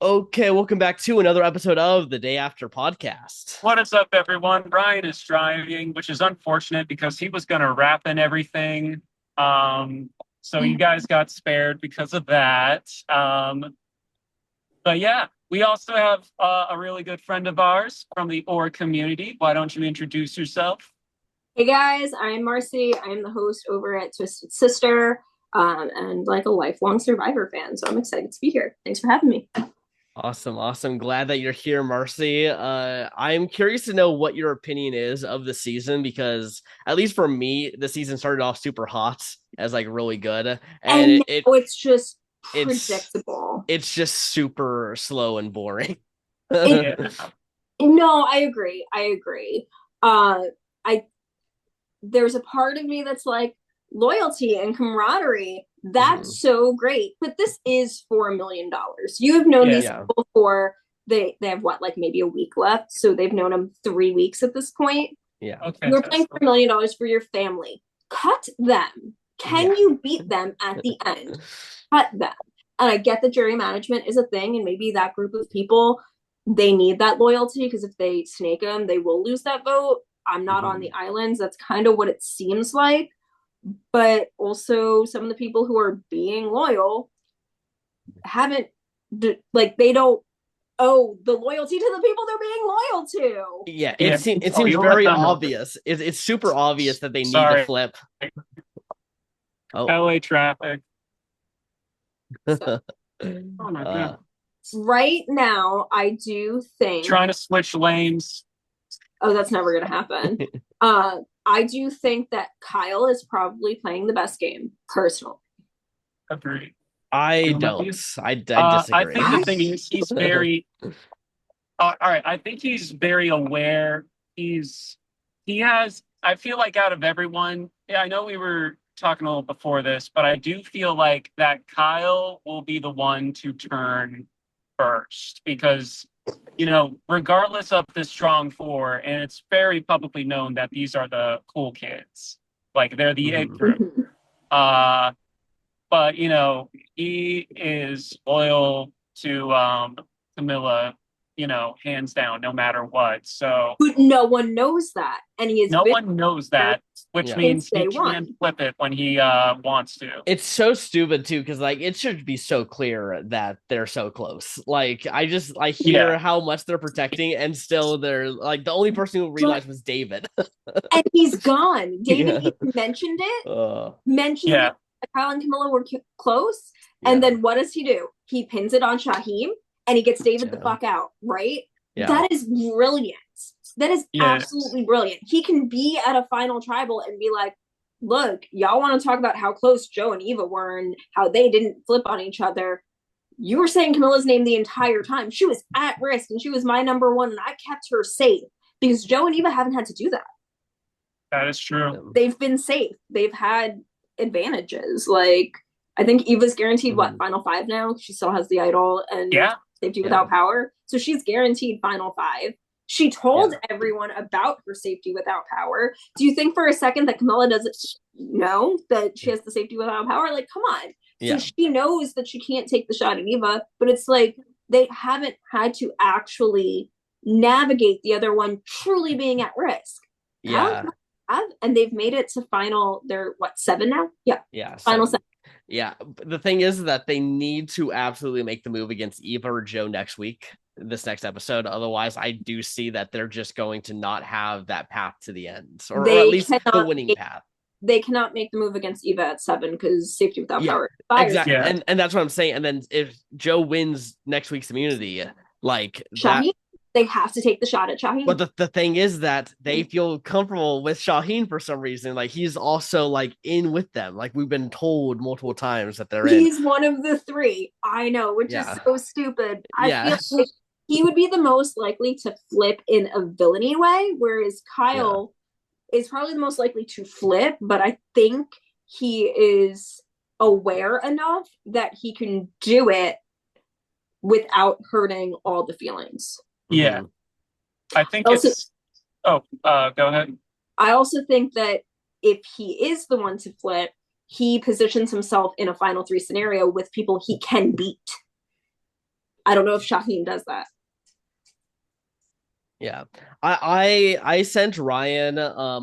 Okay, welcome back to another episode of the Day After Podcast. What is up, everyone? Ryan is driving, which is unfortunate because he was going to wrap in everything. So you guys got spared because of that. But yeah, we also have a really good friend of ours from the OR community. Why don't you introduce yourself? Hey guys, I'm Marcy. I'm the host over at Twisted Sister, and like a lifelong Survivor fan. So I'm excited to be here. Thanks for having me. Awesome, awesome. Glad that you're here, Marcy. I'm curious to know what your opinion is of the season because, at least for me, the season started off super hot as like really good, and And it now it's just it's predictable. it's just super slow and boring. It, Yeah. no, I agree. I agree. I There's a part of me that's like loyalty and camaraderie. Mhm. That's so great. But this is $4 million. You have known Yeah. these Yeah, people for they have what, like maybe a week left. So they've known them 3 weeks at this point. yeah, Okay. You're playing for $1 million for your family. Cut them. yeah. Can you beat them at the end? Cut them. And I get that jury management is a thing, and maybe that group of people, they need that loyalty because if they snake them, they will lose that vote. I'm not on the Mhm. islands. That's kind of what it seems like. But also, some of the people who are being loyal haven't, like, they don't owe the loyalty to the people they're being loyal to. Yeah, Yeah. it Oh, seems you'll let very them know. obvious. It's super obvious that they need to Sorry. flip. Oh, LA traffic. So Oh my uh, God. right now, I do think, Trying to switch lanes. oh, that's never going to happen. I do think that Kyle is probably playing the best game, personally. Agreed. I Agree with don't. you. I I disagree. think the thing is he's very all right. I think he's very aware. He has. I feel like out of everyone, yeah, I know we were talking a little before this, but I do feel like that Kyle will be the one to turn first because, regardless of the strong four, and it's very publicly known that these are the cool kids, like they're the it Mhm. group. Uh, but he is loyal to Camilla, hands down, no matter what. So But no one knows that. And he has no been one knows there that, which Yeah. since means he day can one. flip it when he wants to. It's so stupid too, because like it should be so clear that they're so close. Like I Yeah, hear how much they're protecting, and still they're like the only person who But realized was David. and he's gone. David Yeah. even Uh, mentioned yeah, it. Kyle and Camilla were close. And yeah. then what does he do? He pins it on Shaheem and he gets David the Yeah. fuck out, right? Yeah. That is brilliant. That is yes, absolutely brilliant. He can be at a final tribal and be like, look, y'all want to talk about how close Joe and Eva were and how they didn't flip on each other. You were saying Camilla's name the entire time. She was at risk and she was my number one, and I kept her safe because Joe and Eva haven't had to do that. that is true. They've been safe. They've had advantages. Like, I think Eva's guaranteed what, Mhm. final five now? She still has the idol and Yeah, safety Yeah. without power. So she's guaranteed final five. She told Yeah. everyone about her safety without power. Do you think for a second that Camilla doesn't know that she has the safety without power? Like, come on. So Yeah. she knows that she can't take the shot at Eva, but it's like they haven't had to actually navigate the other one truly being at risk. Kyle Yeah. have, and they've made it to final. They're what, seven now? Yeah, Yeah. final 7. seven. Yeah. The thing is that they need to absolutely make the move against Eva or Joe next week, this next episode. Otherwise, I do see that they're just going to not have that path to the end, or at They least the cannot. winning path. They cannot make the move against Eva at seven because safety without Yeah, power expires. exactly. yeah, And that's what I'm saying. And then if Joe wins next week's immunity, like that. Shaheen, they have to take the shot at But Shaheen. the thing is that they feel comfortable with Shaheen for some reason. Like he's also like in with them. Like we've been told multiple times that they're in. He's one of the three. I know, which is Yeah. so stupid. I Yeah. feel like he would be the most likely to flip in a villainy way, whereas Yeah. Kyle is probably the most likely to flip, but I think he is aware enough that he can do it without hurting all the feelings. yeah. Mm-hmm. I think Also, it's. Oh, go ahead. I also think that if he is the one to flip, he positions himself in a final three scenario with people he can beat. I don't know if Shaheen does that. Yeah. I sent Ryan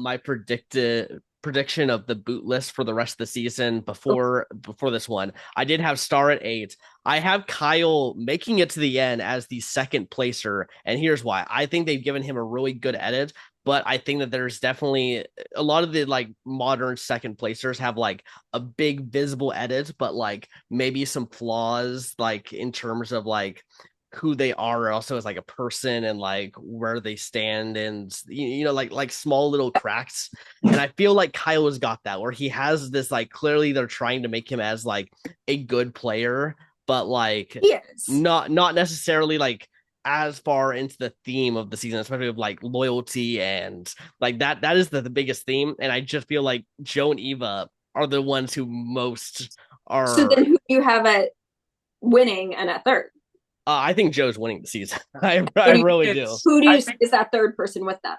my prediction of the boot list for the rest of the season before this one. I did have Star at 8. I have Kyle making it to the end as the second placer, and here's why. I think they've given him a really good edit, but I think that there's definitely a lot of the like modern second placers have like a big visible edit, but like maybe some flaws like in terms of like who they are also as like a person and like where they stand and like small little cracks. And I feel like Kyle has got that where he has this like clearly they're trying to make him as like a good player, but like Yes. not necessarily like as far into the theme of the season, especially with like loyalty and like that is the biggest theme. And I just feel like Joe and Eva are the ones who most So are then who do you have at winning and at third? I think Joe's winning the season. Who I do you, really do. It's who do I you think is that third person with them?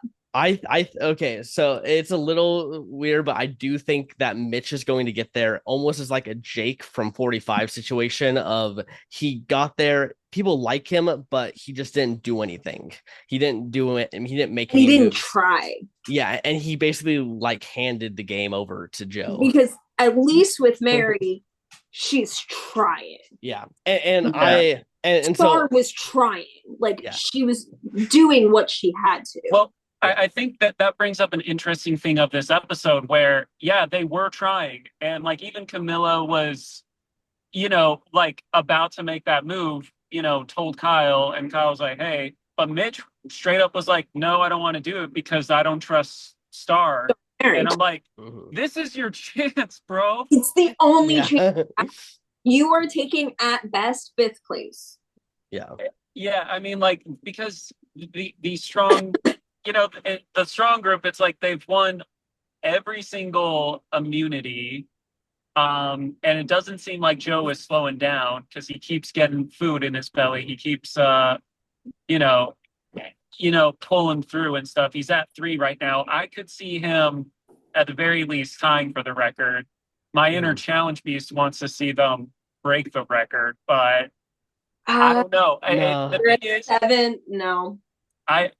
Okay, so it's a little weird, but I do think that Mitch is going to get there almost as like a Jake from 45 situation of he got there, people like him, but he just didn't do anything. He didn't do it, and he didn't make He any didn't moves. try Yeah, and he basically like handed the game over to Joe. because at least with Mary, she's trying. Yeah, and yeah. I and Star so was trying, like yeah. she was doing what she had to. Well, Yeah. I think that that brings up an interesting thing of this episode where, yeah, they were trying. And like even Camilla was, like about to make that move, told Kyle, and Kyle was like, hey, but Mitch straight up was like, no, I don't want to do it because I don't trust Star. Mary, And I'm like, Mhm. this is your chance, bro. it's the only chance Yeah. you are taking at best fifth place. Yeah. Yeah, I mean, like, because the strong, the strong group, it's like they've won every single immunity. And it doesn't seem like Joe is slowing down because he keeps getting food in his belly. He keeps you know, pulling through and stuff. He's at 3 right now. I could see him at the very least tying for the record. My inner Mhm. challenge beast wants to see them break the record, but I Uh, don't know. The No. you're thing at is, 7. No,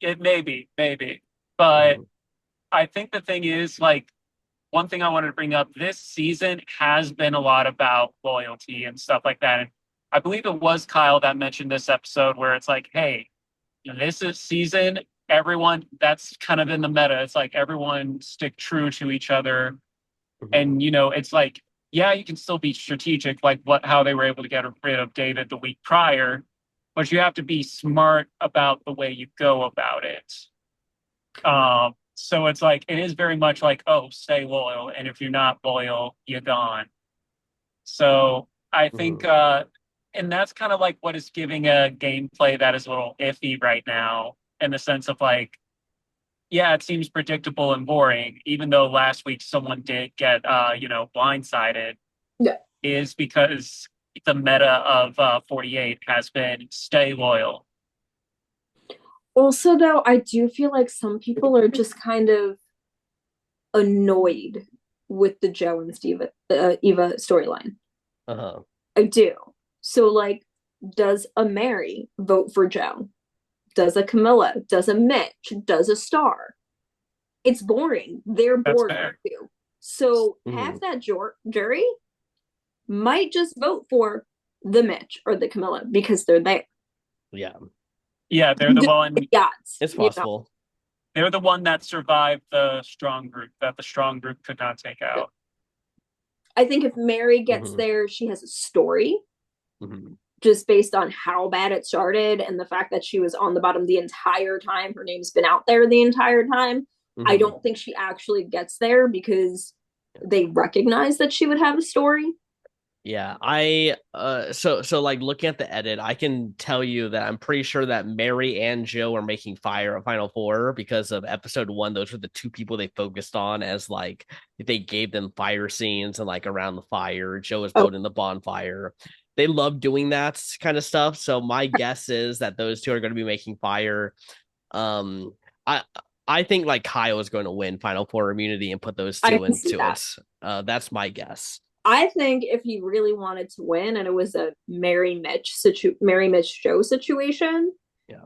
it maybe, but Mhm. I think the thing is like one thing I wanted to bring up this season has been a lot about loyalty and stuff like that. And I believe it was Kyle that mentioned this episode where it's like, hey, this is season, everyone that's kind of in the meta. It's like everyone stick true to each other. Mhm. And it's like, yeah, you can still be strategic, like how they were able to get rid of David the week prior, but you have to be smart about the way you go about it. So it's like it is very much like, oh, stay loyal, and if you're not loyal, you're gone. So I think, Mhm. and that's kind of like what is giving a gameplay that is a little iffy right now, in the sense of like, yeah, it seems predictable and boring, even though last week someone did get, blindsided, yeah. is because the meta of 48 has been stay loyal. Also, though, I do feel like some people are just kind of annoyed with the Joe and Eva storyline. Uh-huh. I do. So, like, does a Mary vote for Joe? Does a Camilla? Does a Mitch? Does a Star? It's boring. They're That's bored fair. too. So, half Mhm. that jury might just vote for the Mitch or the Camilla because they're there. Yeah. Yeah, they're the one. Yachts, It's you know. possible. They're the one that survived the strong group that the strong group could not take out. I think if Mary gets Mhm. there, she has a story Mhm. just based on how bad it started and the fact that she was on the bottom the entire time. Her name's been out there the entire time. I Mhm. don't think she actually gets there because they recognize that she would have a story. Yeah, I so like looking at the edit, I can tell you that I'm pretty sure that Mary and Jill are making fire at Final Four because of episode 1. Those were the two people they focused on as like they gave them fire scenes and like around the fire. Jill was Oh, building the bonfire. They love doing that kind of stuff. So my guess is that those two are going to be making fire. Um, I I think like Kyle is going to win Final Four immunity and put those I two can see into that. it. That's my guess. I think if he really wanted to win and it was a Mary Mitch Joe situation, Yeah.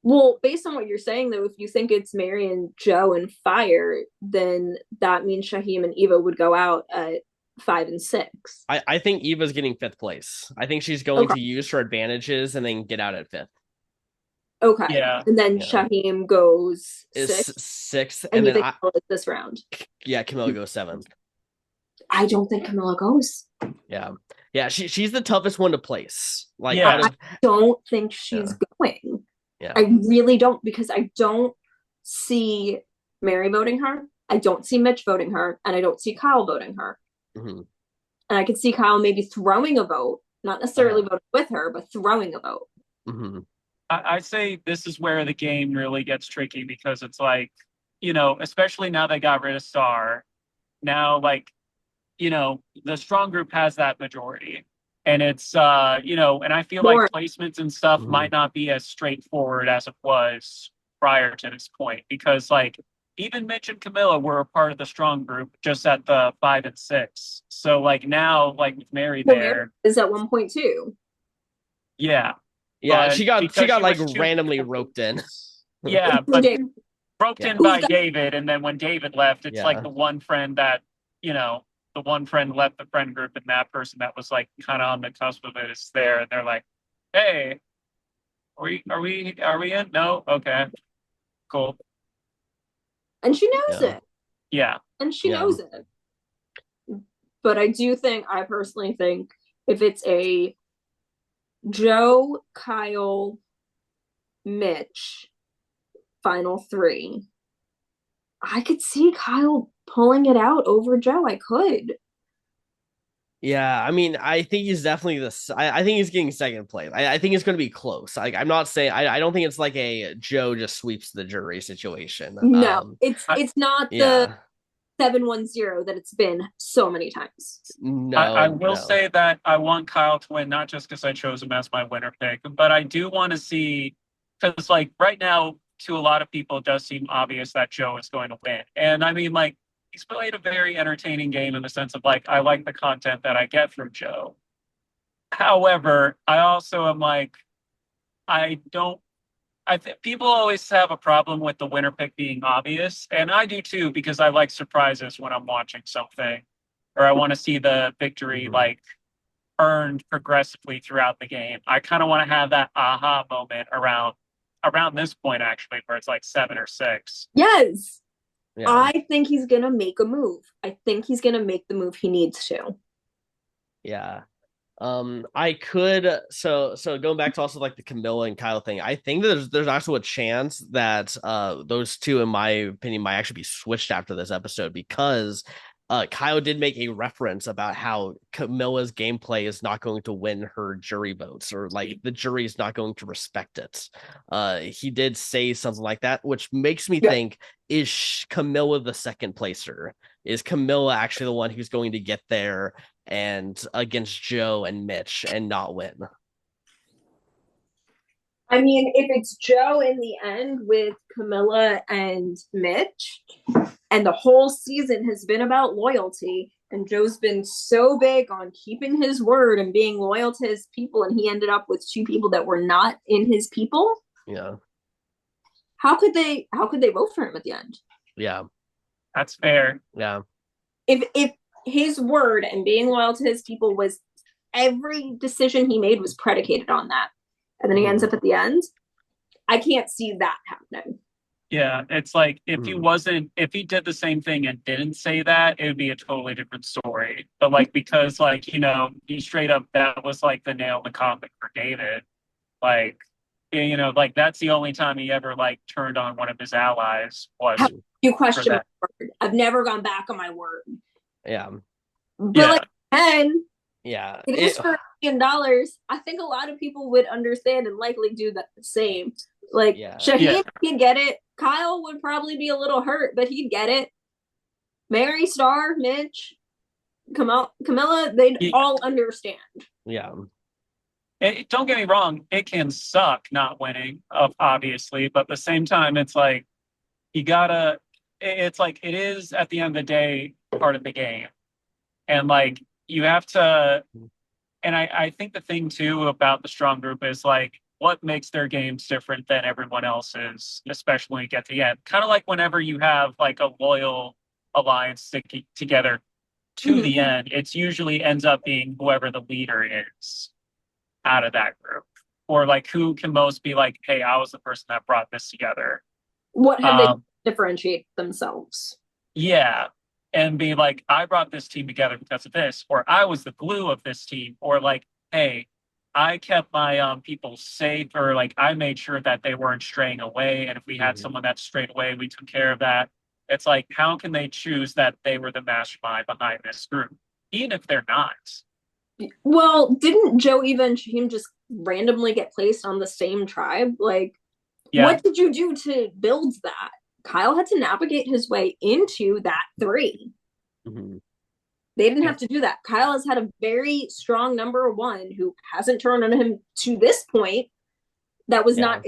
well, based on what you're saying though, if you think it's Mary and Joe and Fire, then that means Shaheem and Eva would go out at 5 and 6. I think Eva's getting fifth place. I think she's going Okay. to use her advantages and then get out at fifth. Okay. Yeah. And then Yeah. Shaheem goes Is 6. sixth, And and you then think it's this round? yeah, Camilla goes seventh. I don't think Camilla goes. Yeah, yeah, she's the toughest one to place. Like Yeah. out I of don't think she's yeah, going. yeah, I really don't, because I don't see Mary voting her. I don't see Mitch voting her, and I don't see Kyle voting her. hmm And I could see Kyle maybe throwing a vote, not necessarily uh-huh. voting with her, but throwing a vote. hmm I say this is where the game really gets tricky because it's like, you know, especially now they got rid of Star. Now, like, you know, the strong group has that majority. And it's you know, and I feel like More. placements and stuff hmm might not be as straightforward as it was prior to this point because like even Mitch and Camilla were a part of the strong group just at the 5 and 6. So like now, like with Mary Well, Mary there, is at 1.2. yeah. Yeah, But she because got she like was too randomly roped in. yeah, but roped Yeah, in Who's by got David, and then when David left, it's like yeah, the one friend that, you know, the one friend left the friend group, and that person that was like kind of on the cusp of it is there, and they're like, "Hey, are we in? No, okay, cool, and she knows yeah, it. yeah, And she yeah, knows it. But I personally think if it's a Joe, Kyle, Mitch final three, I could see Kyle pulling it out over Joe. I could. yeah. I mean, I think he's definitely this. I think he's getting second place. I think it's going to be close. Like I'm not saying I don't think it's like a Joe just sweeps the jury situation. No, it's I, it's not the Yeah, 7-1-0 that it's been so many times. I no, will no. say that I want Kyle to win, not just because I chose him as my winner pick, but I do want to see because like right now, to a lot of people, it does seem obvious that Joe is going to win, and I mean like. He's played a very entertaining game in the sense of like I like the content that I get from Joe. However, I also am like, I don't. I think people always have a problem with the winner pick being obvious, and I do too because I like surprises when I'm watching something, or I want to see the victory Mhm. like earned progressively throughout the game. I kind of want to have that aha moment around this point actually, where it's like 7 or 6. Yes. Yeah, I think he's going to make a move. I think he's going to make the move he needs to. yeah. I could so going back to also like the Camilla and Kyle thing. I think there's also a chance that those two, in my opinion, might actually be switched after this episode because Kyle did make a reference about how Camilla's gameplay is not going to win her jury votes, or like the jury is not going to respect it. He did say something like that, which makes me Yeah. think, is Camilla the second placer? Is Camilla actually the one who's going to get there and against Joe and Mitch and not win? I mean, if it's Joe in the end with Camilla and Mitch, and the whole season has been about loyalty, and Joe's been so big on keeping his word and being loyal to his people, and he ended up with two people that were not in his people, Yeah, how could they vote for him at the end? yeah, That's fair. yeah. If his word and being loyal to his people was every decision he made was predicated on that, and then he ends Mhm. up at the end, I can't see that happening. Yeah, it's like Mhm. if he did the same thing and didn't say that, it would be a totally different story. But like because like, you know, he straight up that was like the nail in the coffin for David. Like you know, like that's the only time he ever like turned on one of his allies was You for question that. my word. I've never gone back on my word. Yeah, But like, Yeah. and yeah. it is for $1 million. I think a lot of people would understand and likely do that the same. Like Yeah, Yeah. Shaheem, he'd get it. Kyle would probably be a little hurt, but he'd get it. Mary, Star, Mitch, Camilla, they'd Yeah. all understand. yeah, Don't get me wrong, it can suck not winning, obviously, but at the same time, it's like you gotta. It's like it is at the end of the day part of the game, and like you have to, and I think the thing too about the strong group is like what makes their games different than everyone else's, especially when you get to the end. Kind of like whenever you have like a loyal alliance sticking together to the end, it's usually ends up being whoever the leader is out of that group. Or like who can most be like, hey, I was the person that brought this together. What have they differentiate themselves? Yeah. And be like, I brought this team together because of this, or I was the glue of this team, or like, hey, I kept my people safe, or like I made sure that they weren't straying away. And if we had someone that strayed away, we took care of that. It's like, how can they choose that they were the mastermind behind this group, even if they're not? Well, didn't Joe Eva and Shaheem just randomly get placed on the same tribe? Like, Yeah. what did you do to build that? Kyle had to navigate his way into that 3. They didn't have to do that. Kyle has had a very strong number 1 who hasn't turned on him to this point. That was not.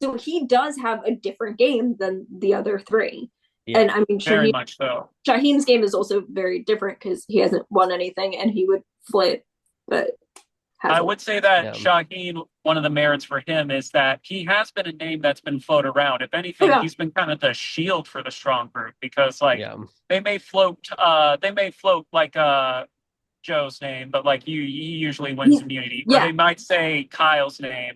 So he does have a different game than the other 3. Yeah. And I mean, very much so. Shaheem's game is also very different because he hasn't won anything and he would flip, but I would say that Shaheem, one of the merits for him is that he has been a name that's been floated around. If anything, he's been kind of the shield for the strong group because like they may float like Joe's name, but like he usually wins immunity. Or they might say Kyle's name,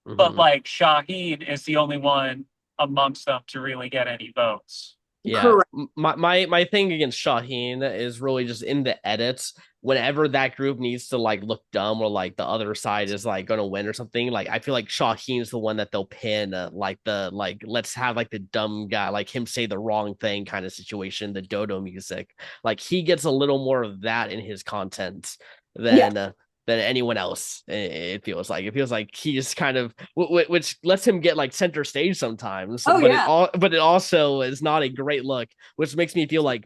but like Shaheem is the only one amongst them to really get any votes. Yeah. Correct. My thing against Shaheem is really just in the edits. Whenever that group needs to like look dumb or like the other side is like going to win or something, like I feel like Shaheem's the one that they'll pin like let's have like the dumb guy, like him say the wrong thing kind of situation, the dodo music. Like he gets a little more of that in his content than anyone else. It feels like he's kind of which lets him get like center stage sometimes. But it also is not a great look, which makes me feel like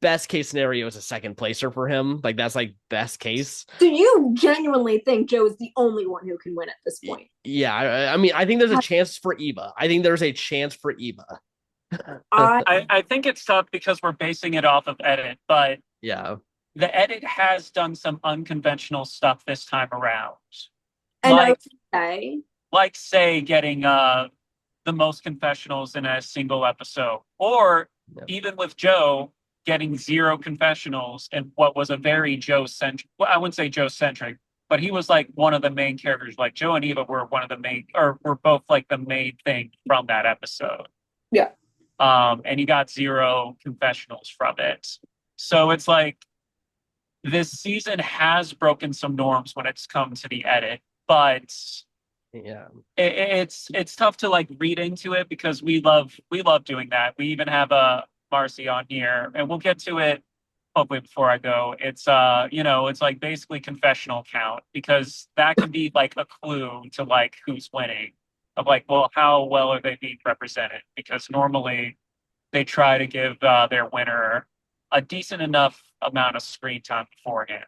best case scenario is a second placer for him. Like that's like best case. So you genuinely think Joe is the only one who can win at this point? Yeah, I mean, I think there's a chance for Eva. I think it's tough because we're basing it off of edit, but yeah, the edit has done some unconventional stuff this time around. And like say getting the most confessionals in a single episode, or even with Joe getting 0 confessionals and what was a very Joe-centric, well, I wouldn't say Joe-centric, but he was like one of the main characters. Like Joe and Eva were one of the main, or were both like the main thing from that episode. Yeah. And he got 0 confessionals from it. So it's like this season has broken some norms when it's come to the edit, but it's tough to like read into it because we love doing that. We even have a Marcy on here, and we'll get to it hopefully before I go. It's it's like basically confessional count because that can be like a clue to like who's winning of like, well, how well are they being represented? Because normally they try to give their winner a decent enough amount of screen time beforehand,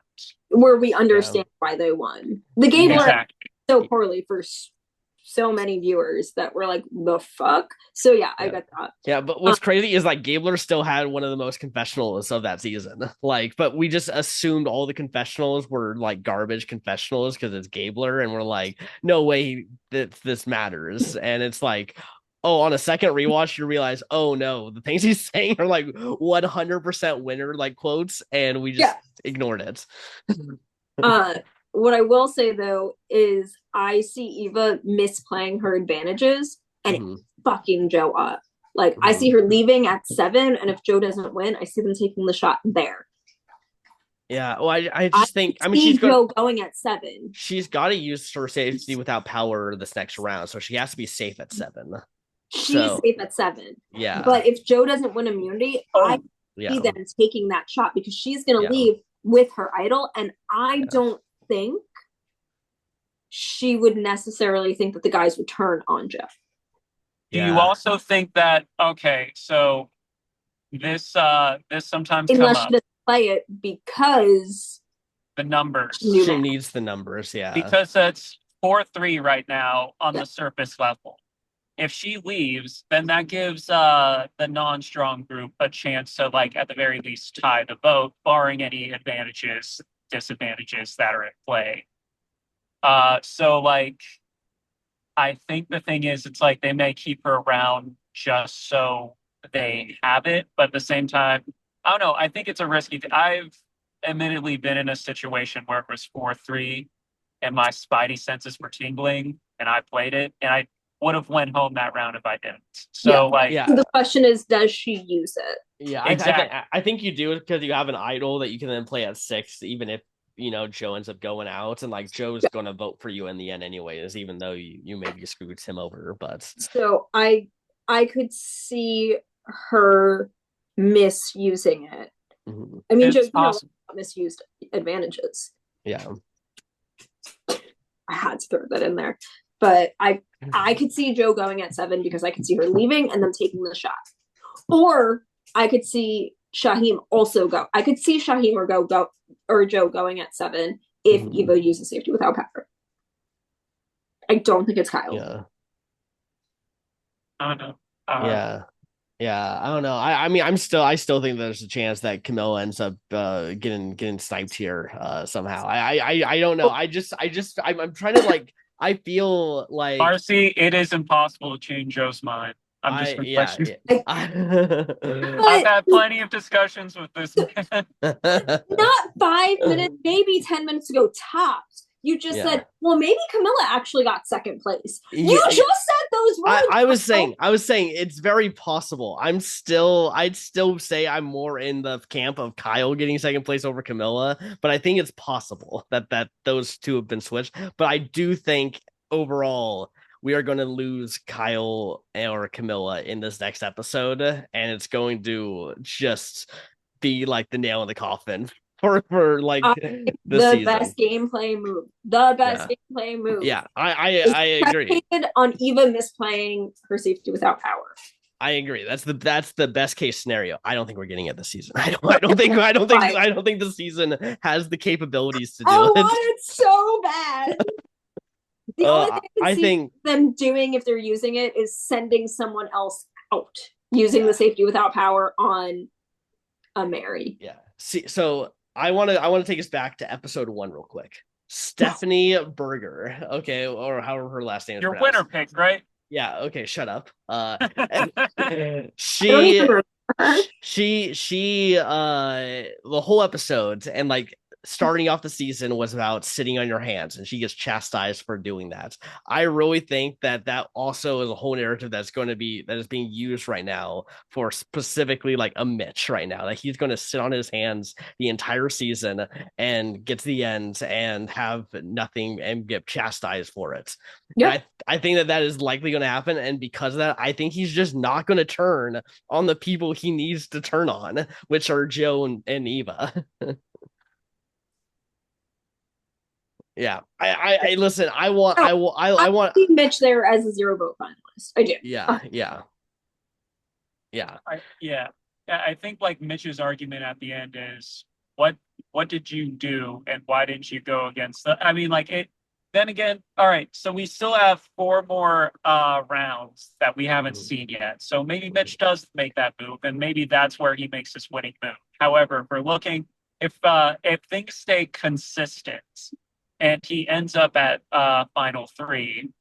where we understand why they won. The game worked so poorly for so many viewers that were like, the fuck? So I get that. Yeah, but what's crazy is like Gabler still had one of the most confessionals of that season. Like, but we just assumed all the confessionals were like garbage confessionals because it's Gabler, and we're like, no way that this matters. And it's like, oh, on a second rewatch, you realize, oh no, the things he's saying are like 100% winner like quotes, and we just ignored it. What I will say though is I see Eva misplaying her advantages and fucking Joe up. Like I see her leaving at 7, and if Joe doesn't win, I see them taking the shot there. Yeah, well, I just think she's going at 7. She's got to use her safety without power this next round, so she has to be safe at 7. She's safe at 7. Yeah, but if Joe doesn't win immunity, I see them taking that shot because she's going to leave with her idol, and I don't think she would necessarily think that the guys would turn on Jeff. Do you also think that so this sometimes unless she doesn't play it because the numbers she needs the numbers because it's 4-3 right now on the surface level, if she leaves, then that gives the non-strong group a chance to, like, at the very least tie the vote, barring any disadvantages that are at play. So like, I think the thing is, it's like they may keep her around just so they have it, but at the same time, I don't know. I think it's a risky thing. I've admittedly been in a situation where it was 4-3 and my spidey senses were tingling and I played it and I would have went home that round if I didn't. So So the question is, does she use it? Yeah, exactly. I think you do, because you have an idol that you can then play at 6, even if Joe ends up going out, and like Joe's gonna vote for you in the end anyways, even though you maybe screwed him over. But so I could see her misusing it. Mm-hmm. I mean, Joe, misused advantages. Yeah, I had to throw that in there, but I could see Joe going at 7 because I could see her leaving and then taking the shot, or I could see Shaheem also go. I could see Shaheem or Joe going at 7 if Eva uses safety without power. I don't think it's Kyle. Yeah. I don't know. Yeah, I don't know. I mean, I still think there's a chance that Camilla ends up getting sniped here somehow. I don't know. I'm trying to like. I feel like Marcy, it is impossible to change Joe's mind. I'm just I've had plenty of discussions with this man. Not 5 minutes, maybe 10 minutes ago tops. You just said, well, maybe Camilla actually got second place. You just said those words. I was saying it's very possible. I'd still say I'm more in the camp of Kyle getting second place over Camilla, but I think it's possible that those two have been switched. But I do think overall we are going to lose Kyle or Camilla in this next episode, and it's going to just be like the nail in the coffin for like the season. Best gameplay move. The best gameplay move. Yeah, I agree. On Eva misplaying her safety without power. I agree. That's the best case scenario. I don't think we're getting it this season. I don't think the season has the capabilities to do it. I want it so bad. The only thing I think them doing if they're using it is sending someone else out using the safety without power on a Mary. Yeah. See, so I want to take us back to episode 1 real quick. Stephanie Berger, okay, or however her last name is. Your winner pick, right? Yeah. Okay. Shut up. She the whole episode and like starting off the season was about sitting on your hands, and she gets chastised for doing that. I really think that also is a whole narrative that is being used right now for specifically like a Mitch right now. Like he's going to sit on his hands the entire season and get to the end and have nothing and get chastised for it. Yeah, I think that is likely going to happen, and because of that, I think he's just not going to turn on the people he needs to turn on, which are Joe and Eva. Yeah, I listen. I want to see Mitch there as a 0 vote finalist. I do. Yeah. I think like Mitch's argument at the end is what did you do and why didn't you go against the? I mean, like it. Then again, all right. So we still have 4 more rounds that we haven't seen yet. So maybe Mitch does make that move, and maybe that's where he makes his winning move. However, if we're looking, if things stay consistent and he ends up at final 3,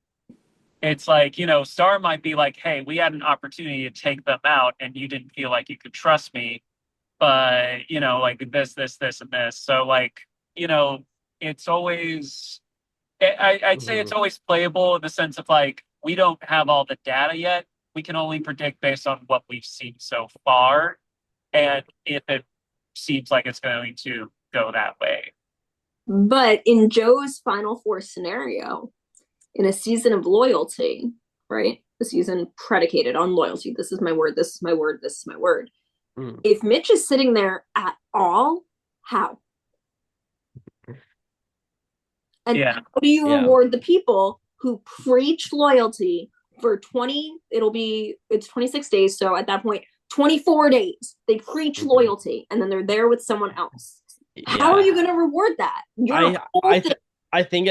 it's like, Star might be like, hey, we had an opportunity to take them out and you didn't feel like you could trust me, but like this and this. So like, it's always I'd say it's always playable in the sense of like, we don't have all the data yet. We can only predict based on what we've seen so far. And if it seems like it's going to go that way. But in Joe's Final 4 scenario, in a season of loyalty, right? A season predicated on loyalty. This is my word, this is my word, this is my word. If Mitch is sitting there at all, how? And how do you reward the people who preach loyalty for it's 26 days. So at that point, 24 days, they preach loyalty and then they're there with someone else. How are you going to reward that? I think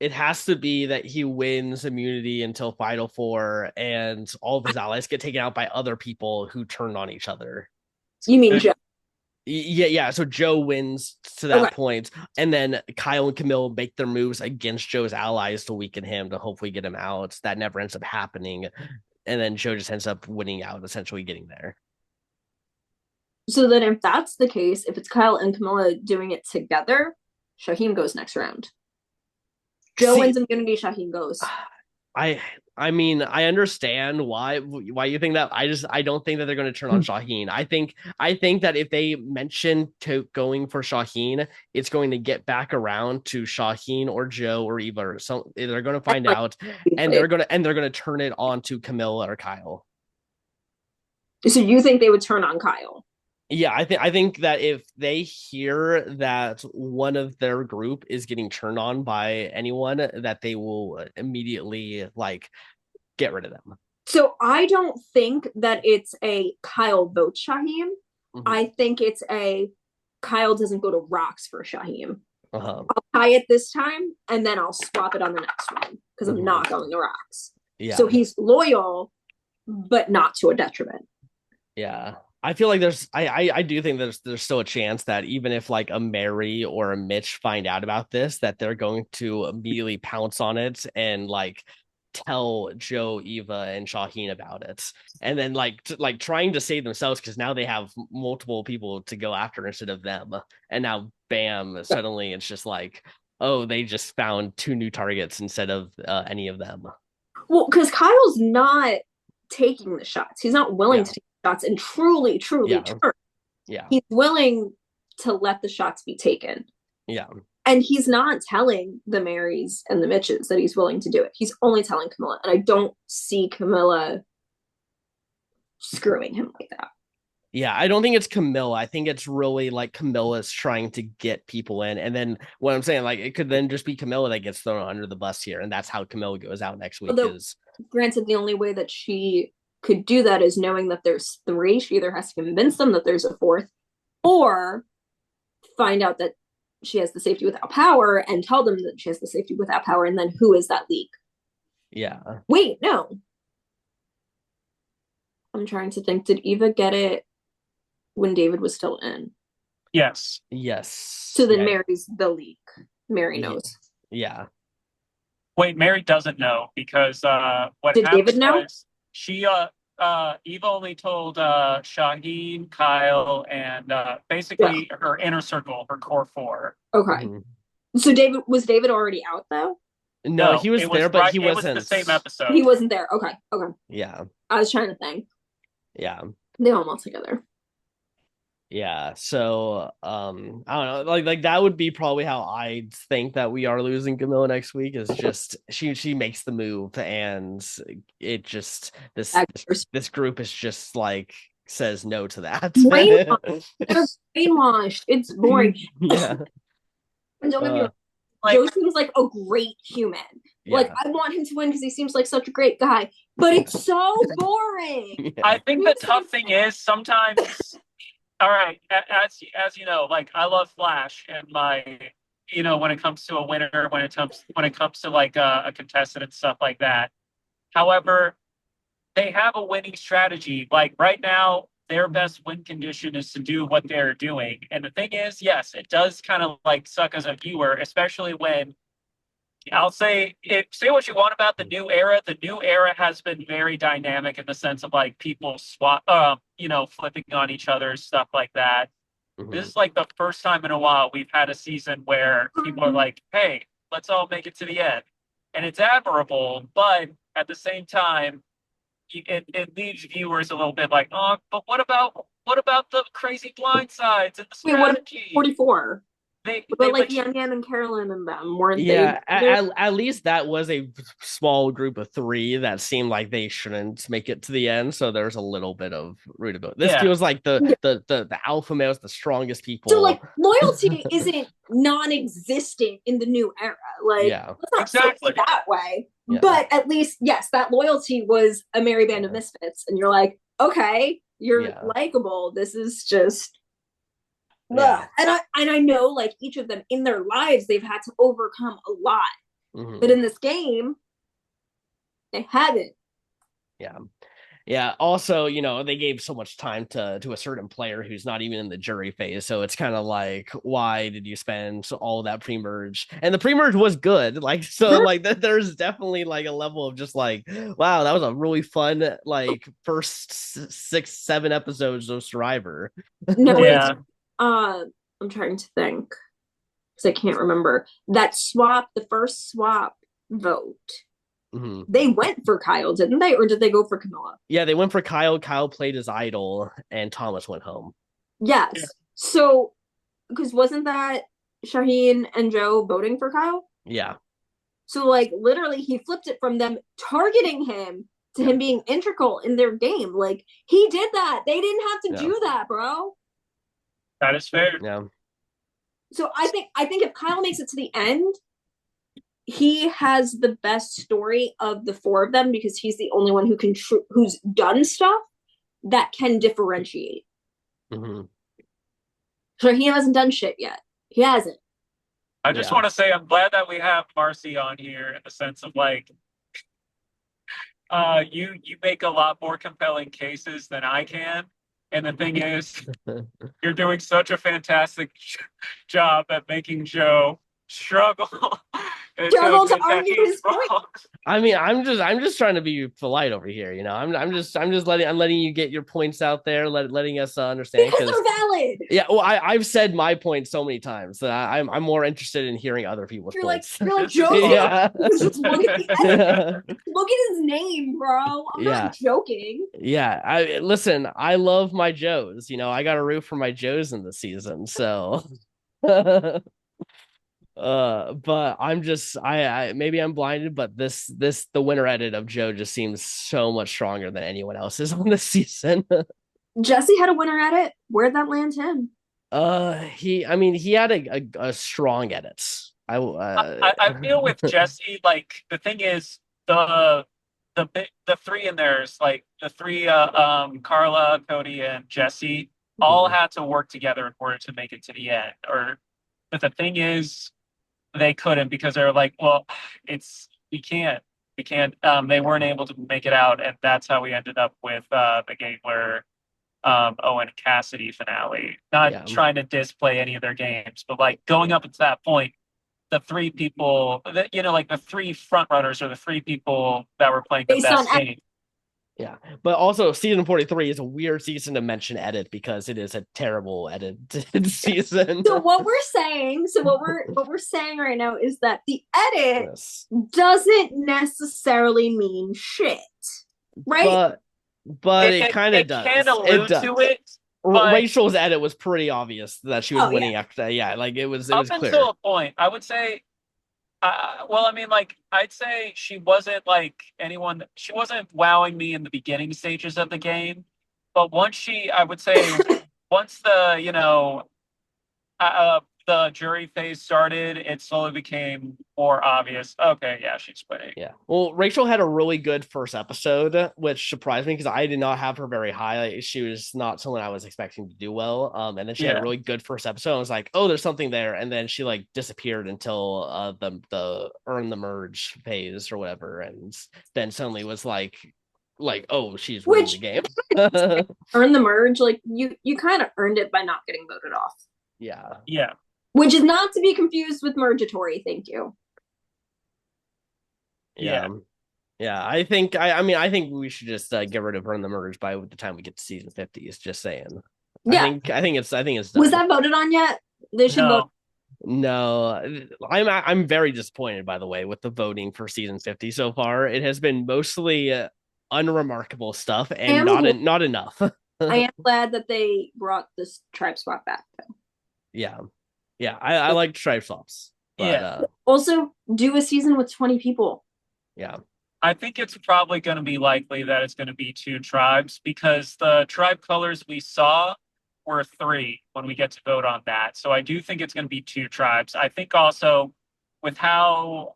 it it has to be that he wins immunity until Final Four, and all of his allies get taken out by other people who turn on each other. You mean Joe? Yeah. So Joe wins to that point, and then Kyle and Camille make their moves against Joe's allies to weaken him to hopefully get him out. That never ends up happening, and then Joe just ends up winning out, essentially getting there. So then, if that's the case, if it's Kyle and Camilla doing it together, Shaheem goes next round. Joe wins immunity, Shaheem goes. I mean, I understand why you think that. I don't think that they're going to turn on Shaheen. I think that if they mention to going for Shaheen, it's going to get back around to Shaheen or Joe or Eva or some. They're going to find out, and they're going to turn it on to Camilla or Kyle. So you think they would turn on Kyle? Yeah, I think that if they hear that one of their group is getting turned on by anyone, that they will immediately like get rid of them. So I don't think that it's a Kyle votes Shaheem. Mm-hmm. I think it's a Kyle doesn't go to rocks for Shaheem. I'll tie it this time, and then I'll swap it on the next one because I'm not going to rocks. Yeah. So he's loyal, but not to a detriment. Yeah. I feel like I do think there's still a chance that even if like a Mary or a Mitch find out about this, that they're going to immediately pounce on it and like tell Joe, Eva, and Shaheen about it, and then like trying to save themselves because now they have multiple people to go after instead of them, and now bam, suddenly it's just like, oh, they just found 2 new targets instead of any of them. Well, because Kyle's not taking the shots; he's not willing to take shots and truly turn. Yeah, he's willing to let the shots be taken. Yeah. And he's not telling the Marys and the Mitches that he's willing to do it. He's only telling Camilla. And I don't see Camilla screwing him like that. Yeah, I don't think it's Camilla. I think it's really like Camilla's trying to get people in. And then what I'm saying, like, it could then just be Camilla that gets thrown under the bus here. And that's how Camilla goes out next week. Granted, the only way that she could do that is knowing that there's 3. She either has to convince them that there's a 4th or find out that she has the safety without power and tell them that she has the safety without power. And then who is that leak? Yeah. Wait, no. I'm trying to think. Did Eva get it when David was still in? Yes. So then Mary's the leak. Mary knows. Yeah. Wait, Mary doesn't know because what did David know? Was she Eva only told Shaheen, Kyle, and basically her inner circle, her core 4. Okay. Mm-hmm. So was David already out though? No, he was there, but he wasn't. It was the same episode. He wasn't there. Okay. Yeah. I was trying to think. Yeah. They all all together. Yeah, so I don't know, like that would be probably how I think that we are losing Camilla next week. Is just she makes the move, and it just this group is just like says no to that. They're brainwashed. It's boring. Yeah. And don't get me wrong, Joe seems like a great human. Yeah. Like I want him to win because he seems like such a great guy, but it's so boring. Yeah. I think the tough thing is sometimes. All right, as you know, like I love Flash and when it comes to a winner, when it comes to like a contestant and stuff like that. However, they have a winning strategy. Like right now, their best win condition is to do what they're doing. And the thing is, yes, it does kind of like suck as a viewer, especially when I'll say what you want about the new era. The new era has been very dynamic in the sense of like people flipping on each other, stuff like that. Mm-hmm. This is like the first time in a while we've had a season where people are like, hey, let's all make it to the end. And it's admirable, but at the same time, it leaves viewers a little bit like, oh, but what about the crazy blind sides and the strategy? Wait, what 44? But like Yan Yan and Carolyn and them weren't they? Yeah, at least that was a small group of 3 that seemed like they shouldn't make it to the end. So there's a little bit of rootability. This feels like the alpha males, the strongest people. So like loyalty isn't non-existent in the new era. Like let's not say it that way. Yeah. But at least that loyalty was a merry band of misfits, and you're like, okay, you're likable. This is just. Yeah. And I know like each of them in their lives they've had to overcome a lot, But Mm-hmm. in this game, they haven't. Yeah. Yeah. Also, they gave so much time to a certain player who's not even in the jury phase. So it's kind of like, why did you spend all that pre-merge? And the pre-merge was good. Like, so like there's definitely like a level of just like, wow, that was a really fun like first 6, 7 episodes of Survivor. No, it's Yeah. I'm trying to think because I can't remember that swap, the first swap vote. Mhm. They went for Kyle, didn't they? Or did they go for Camilla? Yeah, they went for Kyle. Kyle played his idol, and Thomas went home. Yeah. Yes. So, because wasn't that Shaheen and Joe voting for Kyle? Yeah, So, like, literally, he flipped it from them targeting him to yeah, him being integral in their game. Like, he did that. They didn't have to yeah, do that, bro. That is fair. yeah. So I think if Kyle makes it to the end, he has the best story of the four of them because he's the only one who's done stuff that can differentiate. Hmm. So he hasn't done shit yet. He hasn't. I just Yeah. want to say I'm glad that we have Marcy on here in the sense of like you make a lot more compelling cases than I can. And the thing is, you're doing such a fantastic job at making Joe struggle to Struggle to admit that argue he's his point. wrong. I mean, I'm just trying to be polite over here. I'm just letting you get your points out there, letting us understand Because because they're valid. yeah, well, I've said my point so many times that I'm more interested in hearing other people's points. You're like This is Joe's fun. Yeah. just look at the edit. Yeah. Look at his name, bro. I'm not Yeah. joking. Yeah. I listen, I love my Joes. I got to root for my Joes in the season. So but I'm just I maybe I'm blinded, but the winter edit of Joe just seems so much stronger than anyone else's on this season. Jesse had a winner at it. Where'd that land him? I mean he had a strong edit. I feel with Jesse, like the thing is the three in there's like the three Carla, Cody, and Jesse all Mhm. had to work together in order to make it to the end. Or but the thing is they couldn't because they're like, well, it's we can't they weren't able to make it out, and that's how we ended up with the Gabler Owen Cassidy finale. Not Yeah. trying to display any of their games, but like going up to that point the three people that like the three front runners or the three people that were playing the Based on best game. Yeah, but also season 43 is a weird season to mention edit because it is a terrible edited season. So what we're saying right now is that the edit Yes, doesn't necessarily mean shit, right? but it kind of It can does. It allude to does. it, but Rachel's edit was pretty obvious that she was Oh yeah. winning after that. Yeah, like it was up clear. until a point, I would say. Well, I mean, like I'd say she wasn't like anyone. She wasn't wowing me in the beginning stages of the game, but I would say, once the jury phase started, it slowly became more obvious. Okay, yeah, she's winning. Yeah. Well, Rachel had a really good first episode, which surprised me because I did not have her very high. She was not someone I was expecting to do well. And then she had a Yeah, really good first episode. I was like, oh, there's something there. And then she like disappeared until the earn the merge phase or whatever. And then suddenly was like, oh, she's winning the Which game. earn the merge, like you kind of earned it by not getting voted off. Yeah. yeah, Which is not to be confused with mergatory, thank you. yeah. Yeah. Yeah, I think we should just get rid of her in the merge by the time we get to season 50. Is just saying. I Yeah. think I think it's Was done. that voted on yet? They should vote. No, No, I'm very disappointed by the way with the voting for season 50 so far. It has been mostly unremarkable stuff I and am not enough. I am glad that they brought this tribe swap back though. Yeah. Yeah, I like stripe swaps, but yeah. Also, do a season with 20 people. yeah. I think it's probably going to be likely that it's going to be two tribes because the tribe colors we saw were three when we get to vote on that. So I do think it's going to be two tribes. I think also with how,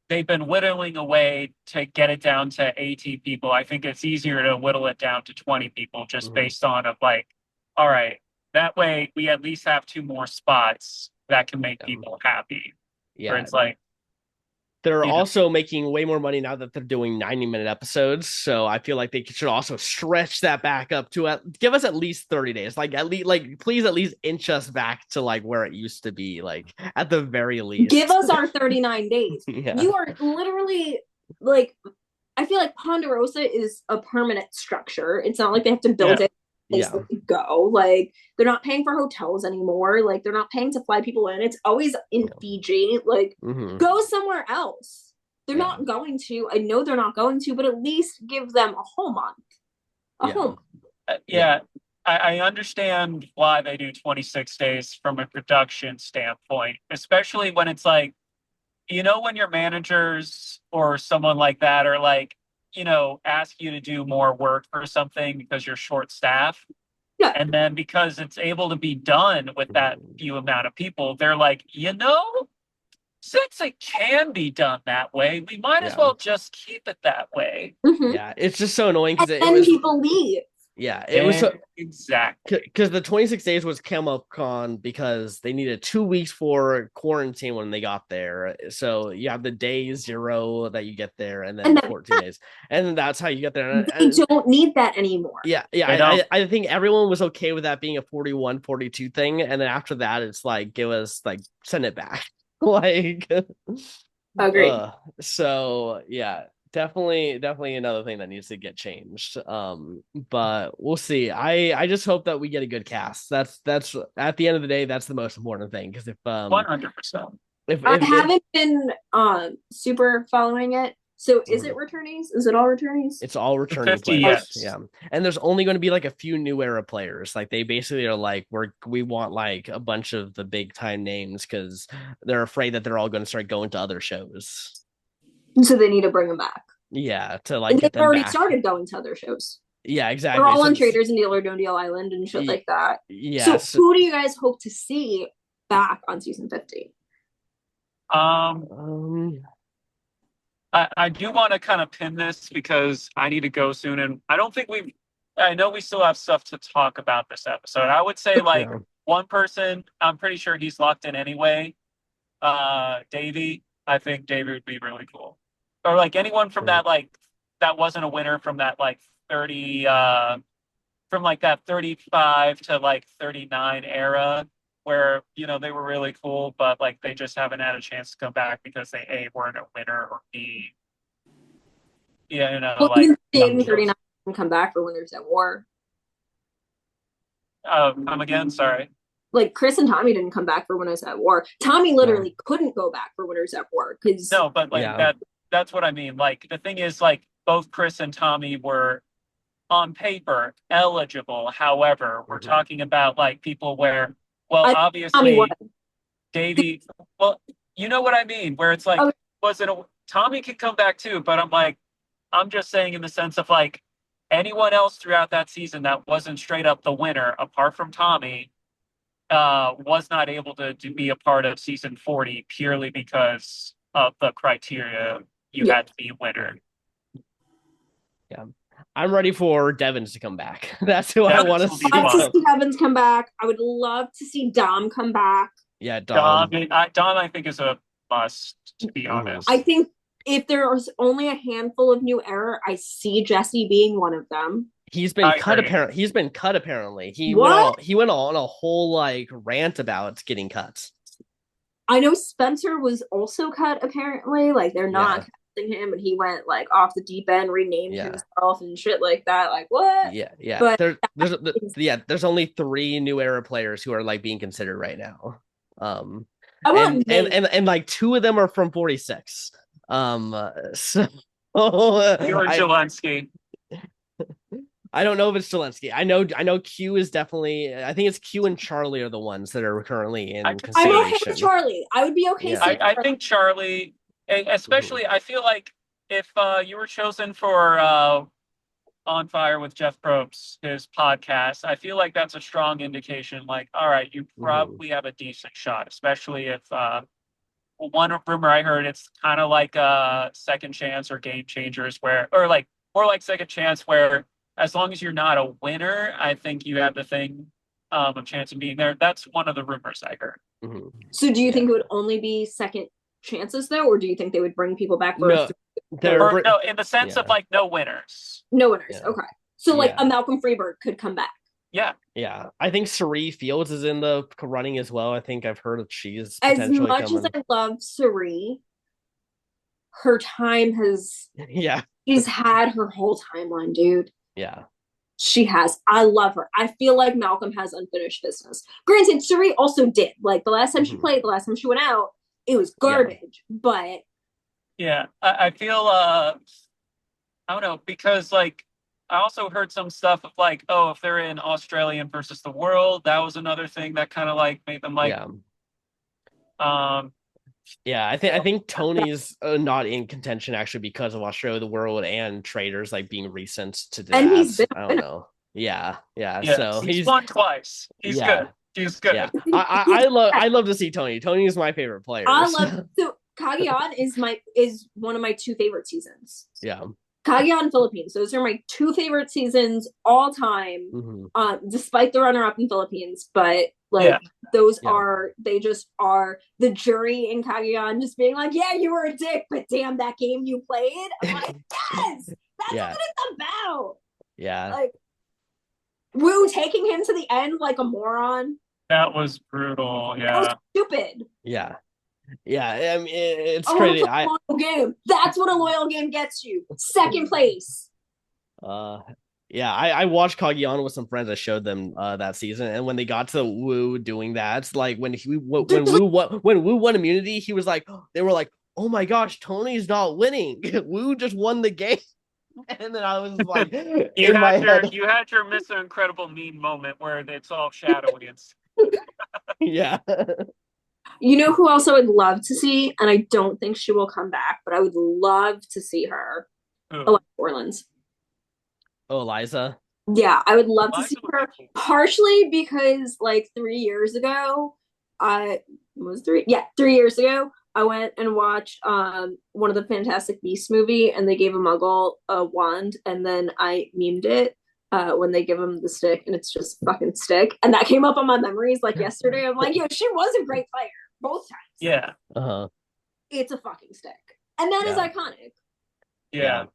they've been whittling away to get it down to 18 people, I think it's easier to whittle it down to 20 people just Mhm. based on of like, all right, that way we at least have two more spots that can make Yeah. people happy. Where Yeah. it's like, they're You know, also making way more money now that they're doing 90-minute episodes. So I feel like they should also stretch that back up to give us at least 30 days. Like at least like please at least inch us back to like where it used to be, like at the very Give least. us our 39 days. Yeah. You are literally like, I feel like Ponderosa is a permanent structure. It's not like they have to build it place Yeah. to go. Like they're not paying for hotels anymore. Like they're not paying to fly people in. It's always in Fiji. Like go somewhere else. They're not going to. I know they're not going to, but at least give them a whole month. A whole month. I understand why they do 26 days from a production standpoint, especially when it's like, when your managers or someone like that are like, ask you to do more work for something because you're short staffed. Yeah. And then because it's able to be done with that few amount of people, they're like, since it can be done that way, we might as well just keep it that way. Yeah, it's just so annoying because people leave. Yeah, it was so exactly because the 26 days was CamelCon because they needed 2 weeks for quarantine when they got there. So you have the day 0 that you get there, and then 14 days, and then that's how you get there. They don't need that anymore. Yeah. I think everyone was okay with that being a 41, 42 thing, and then after that, it's like give us like send it back, like. Agreed. So yeah. Definitely another thing that needs to get changed. But we'll see. I just hope that we get a good cast. That's at the end of the day, that's the most important thing. Because if 100%. I haven't been super following it. So is it returnees? Is it all returnees? It's all returning players. Yes. Yeah. And there's only going to be like a few new era players. Like they basically are like, we want like a bunch of the big time names because they're afraid that they're all going to start going to other shows. So they need to bring them back. Yeah, to like and get they've them already back. Started going to other shows. Yeah, exactly. They're all on Traders and Deal or Don't Deal Island and shit like that. Yeah. So who do you guys hope to see back on season 50? I do want to kind of pin this because I need to go soon, and I don't think I know we still have stuff to talk about this episode. I would say like one person, I'm pretty sure he's locked in anyway. Davey. I think Davey would be really cool. Or like anyone from that wasn't a winner from that like 30 from like that 35 to like 39 era where they were really cool, but like they just haven't had a chance to come back because they A, weren't a winner, or B, like 39 and come back for Winners at War. Come again, sorry. Like Chris and Tommy didn't come back for Winners at War. Tommy literally couldn't go back for Winners at War because no, but like that's what I mean. Like the thing is, like both Chris and Tommy were on paper eligible. However, we're talking about like people where, well, obviously Davey. Well, you know what I mean. Where it's like, Tommy can come back too, but I'm just saying in the sense of like anyone else throughout that season that wasn't straight up the winner, apart from Tommy. Was not able to be a part of season 40 purely because of the criteria you had to be a winner. Yeah. I'm ready for Devins to come back. That's who I want to see. I'd love to see Devins come back. I would love to see Dom come back. Yeah, Dom. Dom, I think, is a must, to be honest. I think if there's only a handful of new era, I see Jesse being one of them. He's been cut. Apparently, He went on a whole like rant about getting cuts. I know Spencer was also cut. Apparently, like they're not cutting him, and he went like off the deep end, renamed himself and shit like that. Like what? Yeah. But there's only 3 new era players who are like being considered right now. And like 2 of them are from 46. So you're Zelensky. I don't know if it's Zelensky. I know Q is definitely. I think it's Q and Charlie are the ones that are currently in consideration. I'm okay with Charlie. I would be okay. Yeah. I think Charlie, especially. I feel like if you were chosen for On Fire with Jeff Probst, his podcast, I feel like that's a strong indication. Like, all right, you probably have a decent shot, especially if. One rumor I heard, it's kind of like a Second Chance or Game Changers, or like more like Second Chance, where as long as you're not a winner, I think you have the thing of chance of being there. That's one of the rumors I heard. So do you think it would only be Second chances though, or do you think they would bring people back for No, Or no, in the sense of yeah. no winners. No winners. Yeah. Okay. So like Yeah. a Malcolm Freeberg could come back. Yeah. Yeah. I think Cerie Fields is in the running as well. I think I've heard that she's As potentially much as coming. I love Cerie, her time has Yeah. she's had her whole timeline, dude. Yeah. She has. I love her. I feel like Malcolm has unfinished business. Granted, Cerie also did. Like the last time she played, the last time she went out, it was garbage. But yeah, I feel I don't know, because like I also heard some stuff of like, oh, if they're in Australian versus the world, that was another thing that kind of like made them like yeah, I think Tony's not in contention actually because of Australia, the world, and traders like being recent to that. And he's been I don't know. Yeah. so he's won twice. He's good. He's good. Yeah. I love to see Tony. Tony is my favorite player. I love so Cagayan is one of my two favorite seasons. Yeah. Cagayan Philippines. Those are my two favorite seasons all time. Despite the runner-up in Philippines, but like those are they just are the jury in Cagayan just being like, yeah, you were a dick, but damn that game you played. I'm like, yes, that's what it's about. Yeah. Like Wu taking him to the end like a moron. That was brutal. Yeah. That was stupid. Yeah. I mean, it's Oh, crazy. it's a loyal game. That's what a loyal game gets you. Second place. Yeah, I watched Cagayan with some friends. I showed them that season, and when they got to Wu doing that, it's like when Wu won immunity, he was like, they were like, oh my gosh, Tony's not winning. Wu just won the game. And then I was like, you had your Mr. Incredible meme moment where it's all shadowy and yeah. You know who else I would love to see, and I don't think she will come back, but I would love to see her. Eliza Orleans. Oh, Eliza. Yeah, I would love to see her. Partially because like 3 years ago, 3 years ago, I went and watched one of the Fantastic Beasts movie, and they gave a Muggle a wand, and then I memed it when they give him the stick, and it's just fucking stick, and that came up on my memories like yesterday. I'm like, yo, she was a great player both times. Yeah. It's a fucking stick, and that is iconic. Yeah.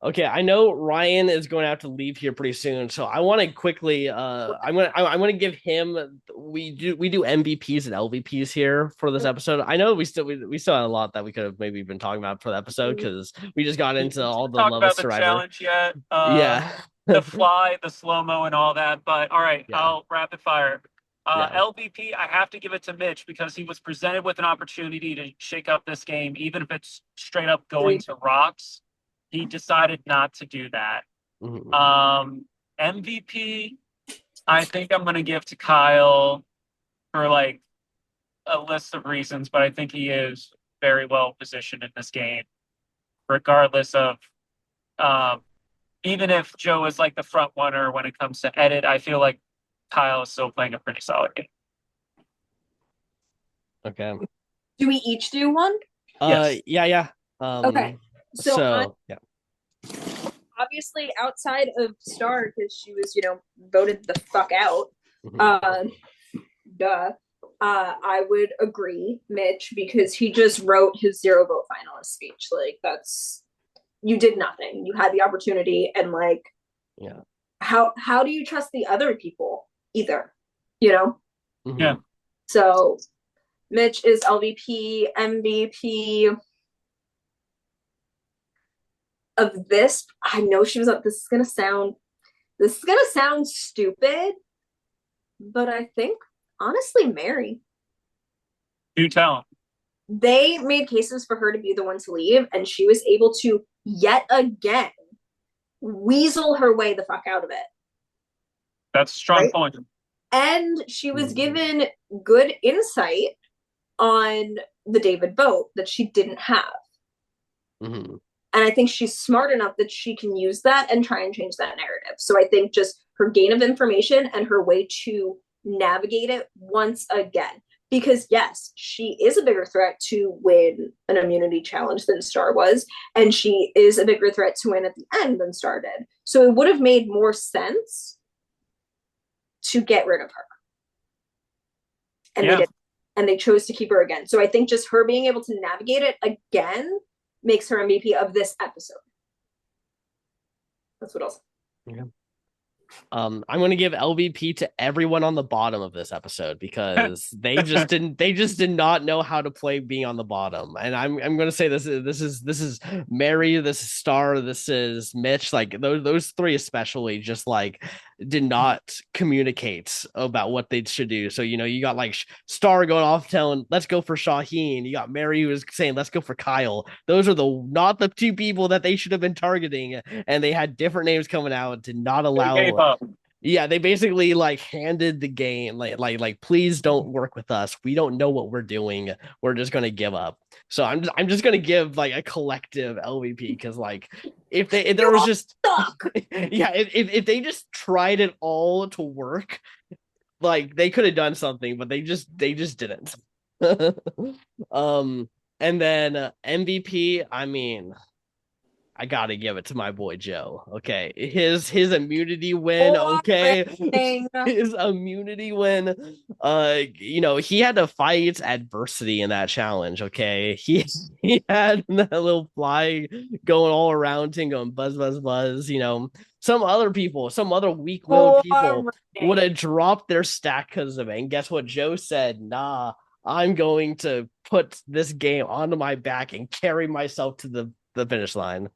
Okay, I know Ryan is going to have to leave here pretty soon, so I want to quickly I'm going to give him we do MVPs and LVPs here for this episode. I know we still had a lot that we could have maybe been talking about for the episode because we just got into all the love of Survivor. Challenge yet? The fly, the slow-mo and all that, but all right, I'll rapid fire. LVP, I have to give it to Mitch because he was presented with an opportunity to shake up this game, even if it's straight up going to rocks. He decided not to do that. MVP, I think I'm going to give to Kyle for like a list of reasons, but I think he is very well positioned in this game, regardless of even if Joe is like the front runner when it comes to edit. I feel like Kyle is still playing a pretty solid game. Okay. Do we each do one? Yes. Yeah. Okay. So yeah. Obviously, outside of Star, because she was, voted the fuck out. I would agree, Mitch, because he just wrote his 0 vote finalist speech. Like, you did nothing. You had the opportunity, and like, how do you trust the other people either? Yeah. So, Mitch is LVP, MVP. Of this, I know she was up. This is gonna sound stupid, but I think honestly, Mary. Do tell. They made cases for her to be the one to leave, and she was able to yet again weasel her way the fuck out of it. That's a strong point. And she was given good insight on the David vote that she didn't have. And I think she's smart enough that she can use that and try and change that narrative. So I think just her gain of information and her way to navigate it once again. Because yes, she is a bigger threat to win an immunity challenge than Star was. And she is a bigger threat to win at the end than Star did. So it would have made more sense to get rid of her. And they did. and they chose to keep her again. So I think just her being able to navigate it again makes her MVP of this episode. That's what else. Yeah. I'm going to give LVP to everyone on the bottom of this episode because they just did not know how to play being on the bottom. And I'm going to say this is Mary, this is Star, this is Mitch, like those three especially just like did not communicate about what they should do. So you got like Star going off telling let's go for Shaheen. You got Mary who was saying let's go for Kyle. Those are not the two people that they should have been targeting, and they had different names coming out to not allow. Yeah, they basically like handed the game like please don't work with us. We don't know what we're doing. We're just gonna give up. So I'm just gonna give like a collective LVP because like if there was just yeah if they just tried it all to work, like they could have done something, but they just didn't. And then MVP, I mean, I gotta give it to my boy Joe. Okay, his immunity win. Okay, his immunity win. He had to fight adversity in that challenge. Okay, he had that little fly going all around him, going buzz buzz buzz. Some other people, some other weak-willed people would have dropped their stack because of it. And guess what? Joe said, "Nah, I'm going to put this game onto my back and carry myself to the finish line."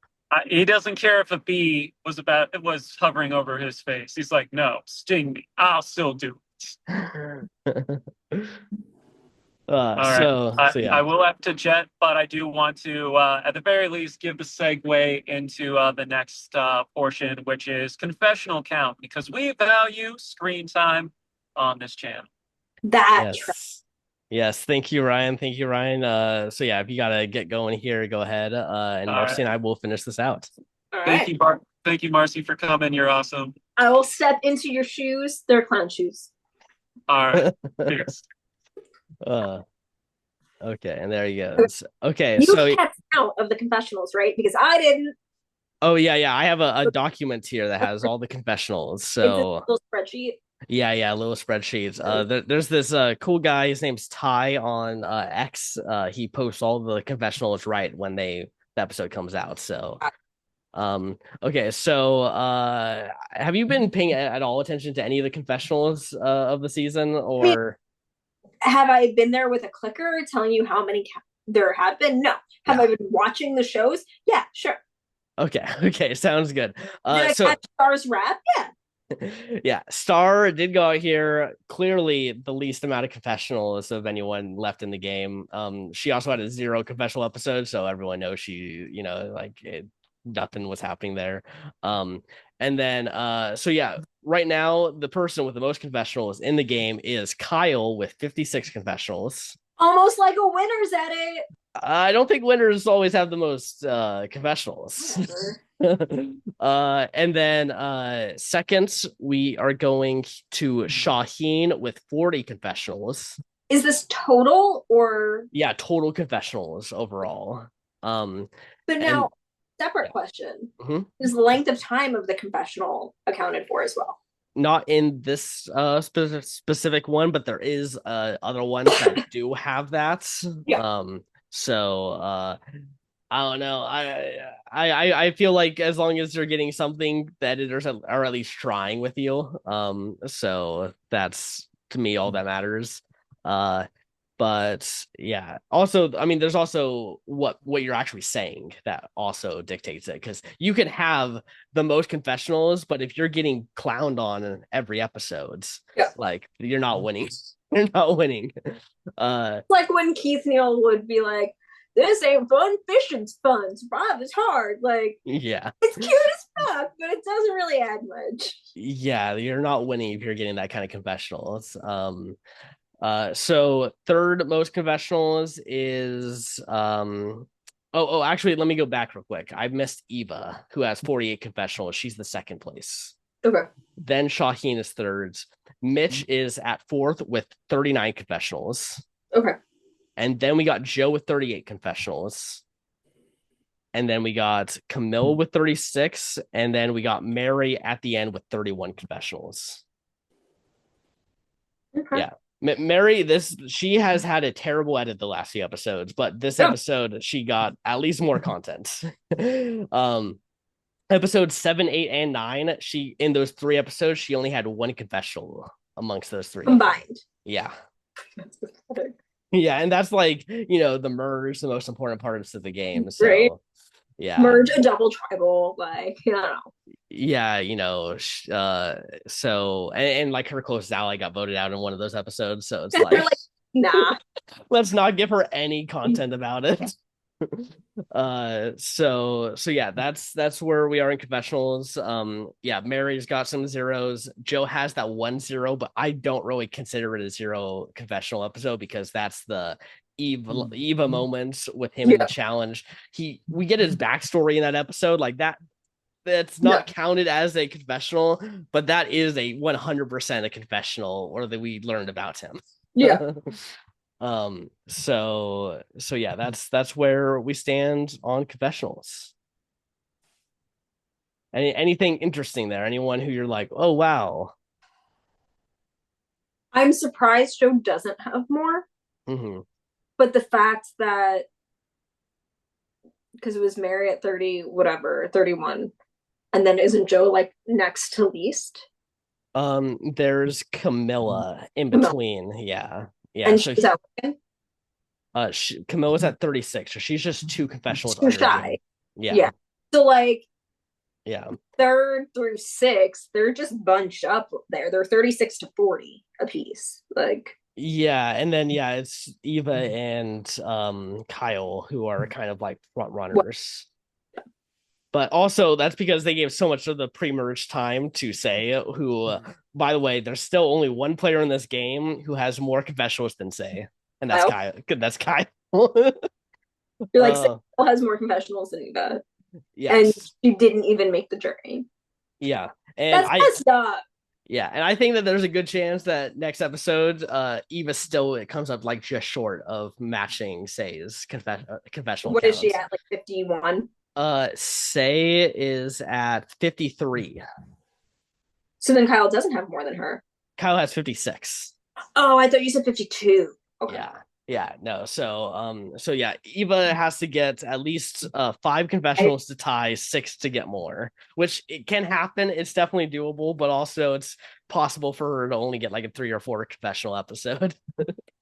He doesn't care if a bee was hovering over his face. He's like, no, sting me. I'll still do it. All right. So yeah. I will have to jet, but I do want to, at the very least, give the segue into the next portion, which is confessional count, because we value screen time on this channel. Yes, thank you, Ryan. Thank you, Ryan. So yeah, if you gotta get going here, go ahead. And Marcy and I will finish this out. All Thank you, Thank you, Marcy, for coming. You're awesome. I will step into your shoes. They're clown shoes. All right. Cheers. Okay, and there he goes. Okay, you kept count of the confessionals, right? Because I didn't. Oh yeah. I have a document here that has all the confessionals. So little spreadsheet. Yeah, little spreadsheets. There's this cool guy. His name's Ty on X. He posts all the confessionals right when the episode comes out. So, okay. So, have you been paying at all attention to any of the confessionals of the season, or have I been there with a clicker telling you how many there have been? No. Have I been watching the shows? Yeah, sure. Okay, sounds good. Did I catch Star's rap? Yeah. Yeah, Star did go out here clearly the least amount of confessionals of anyone left in the game. She also had a 0 confessional episode, so everyone knows she, nothing was happening there. And then so yeah, right now the person with the most confessionals in the game is Kyle with 56 confessionals. Almost like a winner's at it. I don't think winners always have the most confessionals. And then second, we are going to Shaheen with 40 confessionals. Is this total or? Yeah, total confessionals overall. But now, separate question. Mm-hmm. Is the length of time of the confessional accounted for as well? Not in this specific one, but there is other ones that do have that. Yeah. So I don't know. I feel like as long as you're getting something, the editors are at least trying with you. So that's to me all that matters. But yeah, also, I mean, there's also what you're actually saying that also dictates it, because you can have the most confessionals, but if you're getting clowned on in every episode, like you're not winning. You're not winning. Like when Keith Neal would be like, "This ain't fun, fishing's fun, survive is hard." Like, yeah, it's cute as fuck, but it doesn't really add much. Yeah, you're not winning if you're getting that kind of confessionals. So third most confessionals is actually, let me go back real quick. I missed Eva, who has 48 confessionals. She's the second place. Okay. Then Shaheen is third. Mitch is at fourth with 39 confessionals. Okay. And then we got Joe with 38 confessionals. And then we got Camille with 36. And then we got Mary at the end with 31 confessionals. Okay. Yeah. Mary, she has had a terrible edit the last few episodes, but this episode she got at least more content. um, episodes 7, 8, and 9. She in those 3 episodes she only had one confessional amongst those 3 combined. Yeah. Yeah, and that's like the merge, the most important parts of the game. So right? Yeah, merge a double tribal, like I don't know. Yeah, so and like her closest ally got voted out in one of those episodes, so it's like, nah, let's not give her any content about it. So yeah, that's where we are in confessionals. Yeah, Mary's got some zeros. Joe has that 1 0, but I don't really consider it a 0 confessional episode because that's the Eva moments with him in the challenge. We get his backstory in that episode, like that's not counted as a confessional, but that is a 100% a confessional, or that we learned about him. Yeah. So yeah, that's where we stand on confessionals. Anything interesting there? Anyone who you're like, oh wow? I'm surprised Joe doesn't have more. But the fact that, because it was Mary at 30, whatever, 31, and then isn't Joe like next to least? There's Camilla in between. Yeah. And so she's out. Camilla's at 36, so she's just 2 confessionals too shy. Yeah. So like, yeah, 3rd through 6th, they're just bunched up there. They're 36 to 40 apiece. Like, yeah, and then it's Eva and Kyle who are kind of like front runners. But also that's because they gave so much of the pre-merge time to Say, who, by the way, there's still only one player in this game who has more confessionals than Say, and that's Kyle. That's Kyle. You're like, Say has more confessionals than Eva. Yes. And she didn't even make the journey. Yeah. And that's messed up. Yeah, and I think that there's a good chance that next episode, Eva it comes up like just short of matching Say's confessional. What counts. Is she at, like 51? Say is at 53. So then Kyle doesn't have more than her. Kyle has 56. Oh, I thought you said 52. Okay. Yeah, no. So yeah, Eva has to get at least 5 confessionals to tie, 6 to get more, which it can happen. It's definitely doable, but also it's possible for her to only get like a 3 or 4 confessional episode,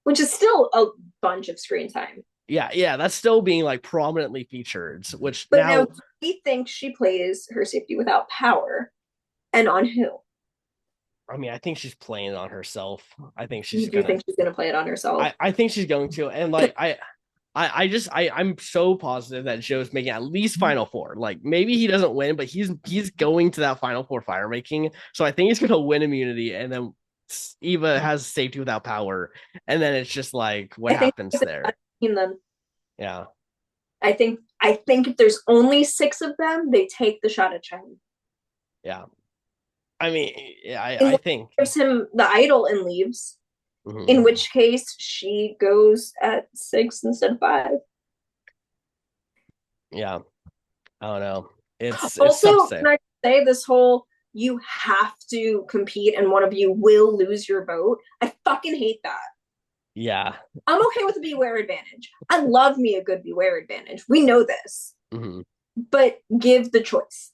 which is still a bunch of screen time. Yeah, that's still being like prominently featured. But now he thinks she plays her safety without power, and on who? I mean, I think she's playing it on herself. I think she's. You think she's gonna play it on herself? I think she's going to, and like I'm so positive that Joe's making at least Final Four. Like maybe he doesn't win, but he's going to that Final Four fire making. So I think he's gonna win immunity, and then Eva has safety without power, and then it's just like what happens there. Them. Yeah. I think if there's only 6 of them, they take the shot at Chen. Yeah. I mean, I think gives him the idol and leaves. In which case she goes at 6 instead of 5. Yeah. I don't know. It's also, can I say this whole you have to compete and one of you will lose your vote? I fucking hate that. Yeah. I'm okay with a beware advantage. I love me a good beware advantage. We know this. But give the choice.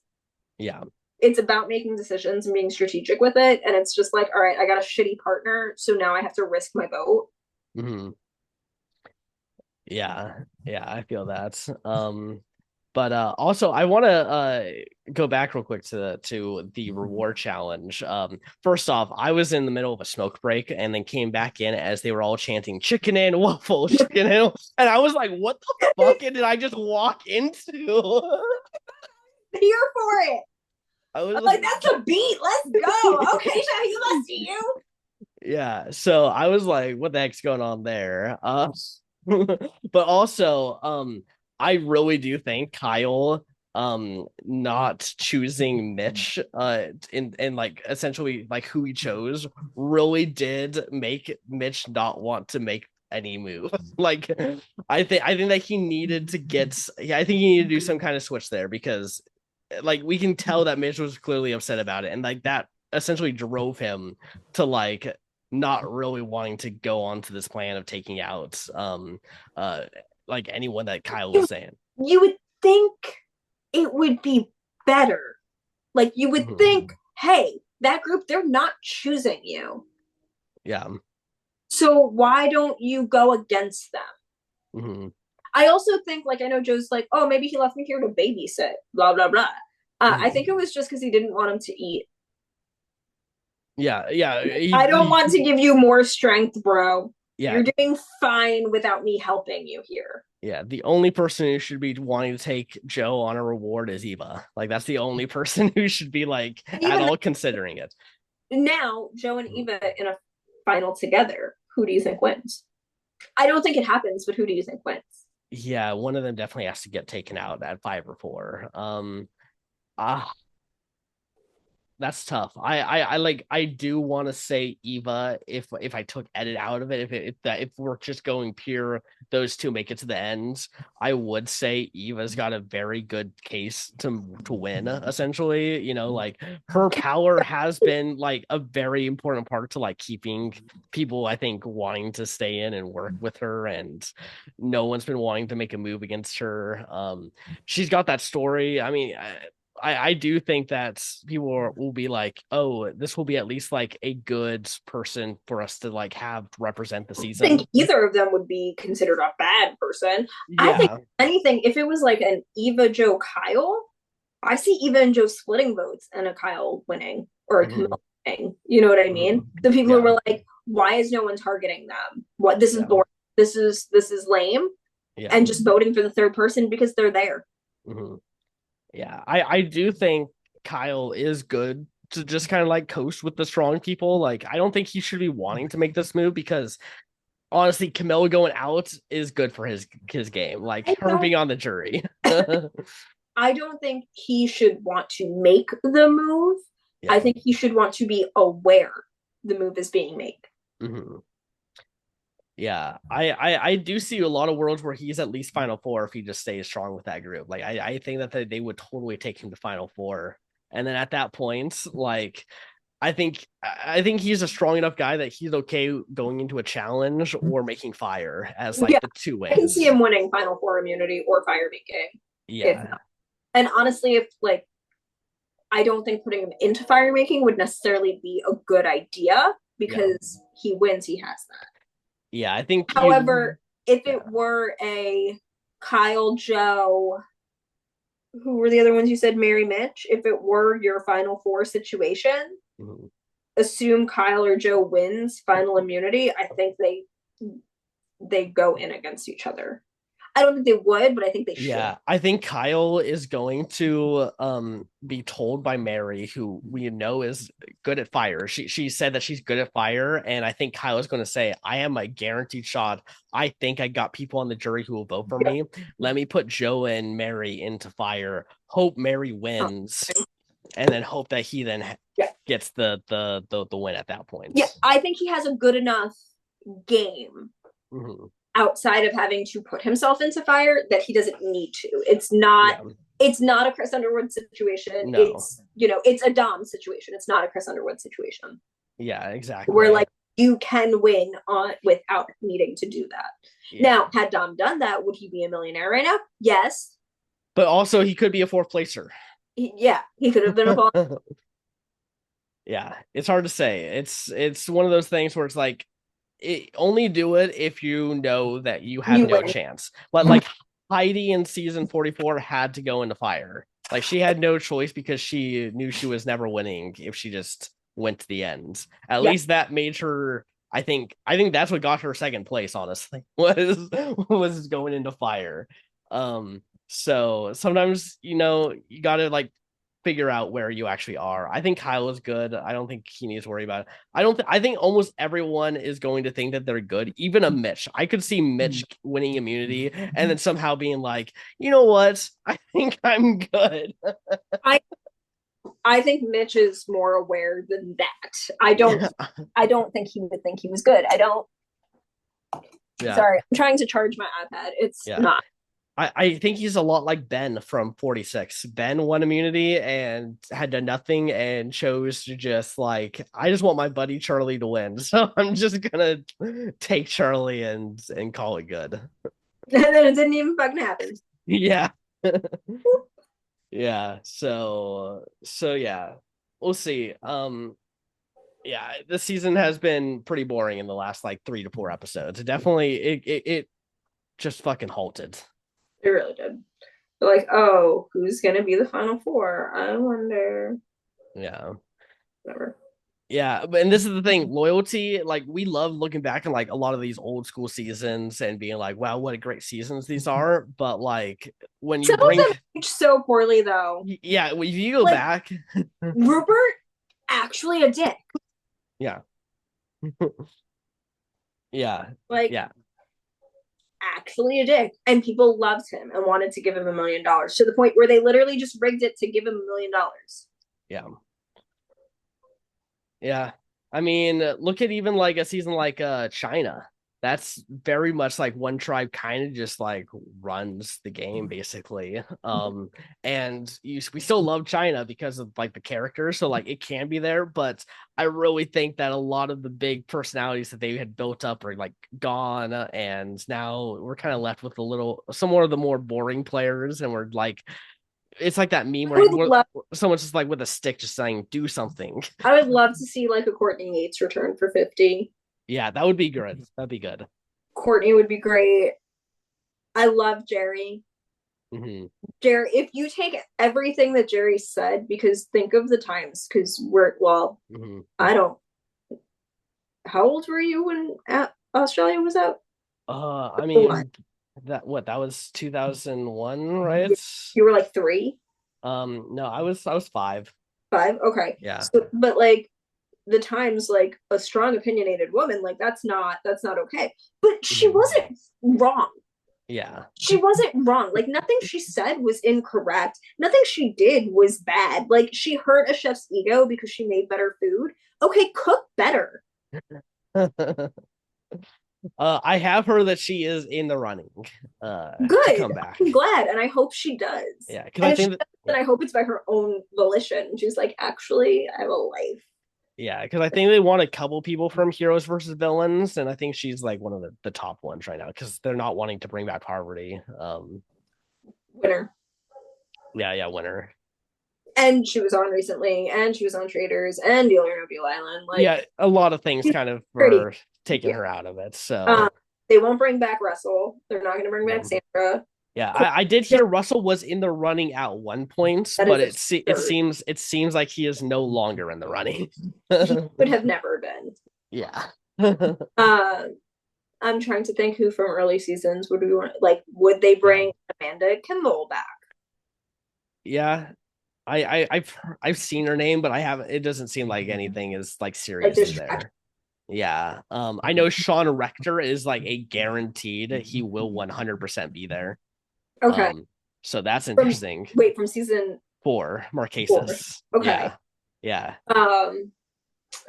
Yeah. It's about making decisions and being strategic with it. And it's just like, all right, I got a shitty partner, so now I have to risk my vote. Yeah, I feel that. But also I want to go back real quick to the reward challenge. First off, I was in the middle of a smoke break and then came back in as they were all chanting chicken and waffle, chicken and I was like, what the fuck did I just walk into? Here for it. I was like, that's a beat. Let's go. Okay, shall you? Let's see you. Yeah. So I was like, what the heck's going on there? But also, I really do think Kyle not choosing Mitch and like essentially like who he chose really did make Mitch not want to make any move. Like I think that he needed to I think he needed to do some kind of switch there, because like we can tell that Mitch was clearly upset about it, and like that essentially drove him to like not really wanting to go on to this plan of taking out uh like anyone that Kyle was saying. You would think it would be better. Like you would think, hey, that group, they're not choosing you. Yeah. So why don't you go against them? Mm-hmm. I also think, like, I know Joe's like, oh, maybe he left me here to babysit, blah, blah, blah. I think it was just because he didn't want him to eat. Yeah, yeah. I don't want to give you more strength, bro. Yeah. You're doing fine without me helping you here. Yeah, the only person who should be wanting to take Joe on a reward is Eva. Like that's the only person who should be like at all considering it. Now, Joe and Eva in a final together, who do you think wins? I don't think it happens, but who do you think wins? Yeah, one of them definitely has to get taken out at 5 or 4. Ah, that's tough. I do want to say Eva if I took edit out of it, if we're just going pure those two make it to the end, I would say Eva's got a very good case to win, essentially. You know, like her power has been like a very important part to like keeping people, I think, wanting to stay in and work with her, and no one's been wanting to make a move against her. She's got that story. I mean, I do think that people will be like, oh, this will be at least like a good person for us to like have represent the season. I think either of them would be considered a bad person. Yeah. I think anything, if it was like an Eva, Joe, Kyle, I see Eva and Joe splitting votes and a Kyle winning or a Camille winning. You know what I mean? The people who were like, why is no one targeting them? What this is boring. This is lame. And just voting for the third person because they're there. Yeah, I do think Kyle is good to just kind of like coast with the strong people. Like, I don't think he should be wanting to make this move because honestly, Camille going out is good for his game. Like her being on the jury. I don't think he should want to make the move. Yeah. I think he should want to be aware the move is being made. Yeah, I do see a lot of worlds where he's at least Final Four if he just stays strong with that group. Like I think that they would totally take him to Final Four, and then at that point, like I think he's a strong enough guy that he's okay going into a challenge or making fire as like the two ways. I can see him winning Final Four immunity or fire making. Yeah, and honestly, if like I don't think putting him into fire making would necessarily be a good idea because he wins, he has that. Yeah, I think. However, if it were a Kyle, Joe, who were the other ones you said, Mary, Mitch? If it were your Final Four situation, assume Kyle or Joe wins final immunity. I think they go in against each other. I don't think they would, but I think they should. Yeah, I think Kyle is going to be told by Mary, who we know is good at fire. She said that she's good at fire, and I think Kyle is going to say, I am a guaranteed shot. I think I got people on the jury who will vote for me. Let me put Joe and Mary into fire. Hope Mary wins, and then hope that he then gets the win at that point. Yeah, I think he has a good enough game. Outside of having to put himself into fire that he doesn't need to. It's not a Chris Underwood situation. No. It's it's a Dom situation. It's not a Chris Underwood situation. Yeah, exactly. Where like you can win on without needing to do that. Yeah. Now, had Dom done that, would he be a millionaire right now? Yes. But also he could be a fourth placer. He could have been a boss. Yeah, it's hard to say. It's one of those things where it's like only do it if you know that you have no chance. But like Heidi in season 44 had to go into fire. Like she had no choice because she knew she was never winning if she just went to the end. At least that made her. I think that's what got her second place. Honestly, was going into fire. So sometimes you gotta like figure out where you actually are. I think Kyle is good. I don't think he needs to worry about it. I think almost everyone is going to think that they're good. Even a Mitch. I could see Mitch winning immunity and then somehow being like, you know what? I think I'm good. I think Mitch is more aware than that. I don't think he would think he was good. I don't. Yeah. Sorry, I'm trying to charge my iPad. It's not. I think he's a lot like Ben from 46. Ben won immunity and had done nothing and chose to just like, I just want my buddy Charlie to win. So I'm just gonna take Charlie and call it good. And then it didn't even fucking happen. Yeah. Yeah. So yeah. We'll see. Yeah, this season has been pretty boring in the last like 3 to 4 episodes. It definitely it just fucking halted. It really did. They're like, oh, who's gonna be the final four? I wonder. Yeah. Whatever. Yeah, and this is the thing, loyalty, like we love looking back on like a lot of these old school seasons and being like, wow, what a great seasons these are. But like when you Some of bring them aged so poorly though. yeah, if you go Like, back, Rupert, actually a dick. yeah. Yeah. Like, Yeah. actually a dick. And people loved him and wanted to give him $1 million to the point where they literally just rigged it to give him $1 million. Yeah. Yeah. I mean, look at even like a season like China. That's very much like one tribe kind of just like runs the game basically. And we still love China because of like the characters, so like it can be there, but I really think that a lot of the big personalities that they had built up are like gone, and now we're kind of left with some more of the more boring players, and we're like it's like that meme where someone's just like with a stick just saying do something. I would love to see like a Courtney Yates return for 50. Yeah, that would be good. That'd be good. Courtney would be great. I love Jerry. Mm-hmm. Jerry, if you take everything that Jerry said, because think of the times, because Mm-hmm. I don't. How old were you when Australia was out? I mean, that was 2001, right? You were like 3. No, I was 5. 5. Okay. Yeah. So, but like the times, like a strong, opinionated woman, like that's not okay. But she wasn't wrong. Yeah. She wasn't wrong. Like nothing she said was incorrect. Nothing she did was bad. Like she hurt a chef's ego because she made better food. Okay, cook better. I have heard that she is in the running. Good. To come back. I'm glad, and I hope she does. Yeah, because I think that I hope it's by her own volition. She's like, actually, I have a life. Yeah, because I think they want a couple people from Heroes versus Villains, and I think she's like one of the top ones right now because they're not wanting to bring back Poverty. Winner. Yeah, winner. And she was on recently, and she was on Traders and Deal or No Deal Island. Like, yeah, a lot of things kind of were taking her out of it. So they won't bring back Russell. They're not going to bring back Sandra. Yeah, I did hear Russell was in the running at one point, but it seems like he is no longer in the running. He would have never been. Yeah. I'm trying to think who from early seasons would we want. Like, would they bring Amanda Kimball back? Yeah, I've seen her name, but I haven't. It doesn't seem like anything is like seriously there. Yeah. I know Sean Rector is like a guaranteed. He will 100% be there. Okay. So that's interesting. From season 4, Marquesas. Okay. Yeah.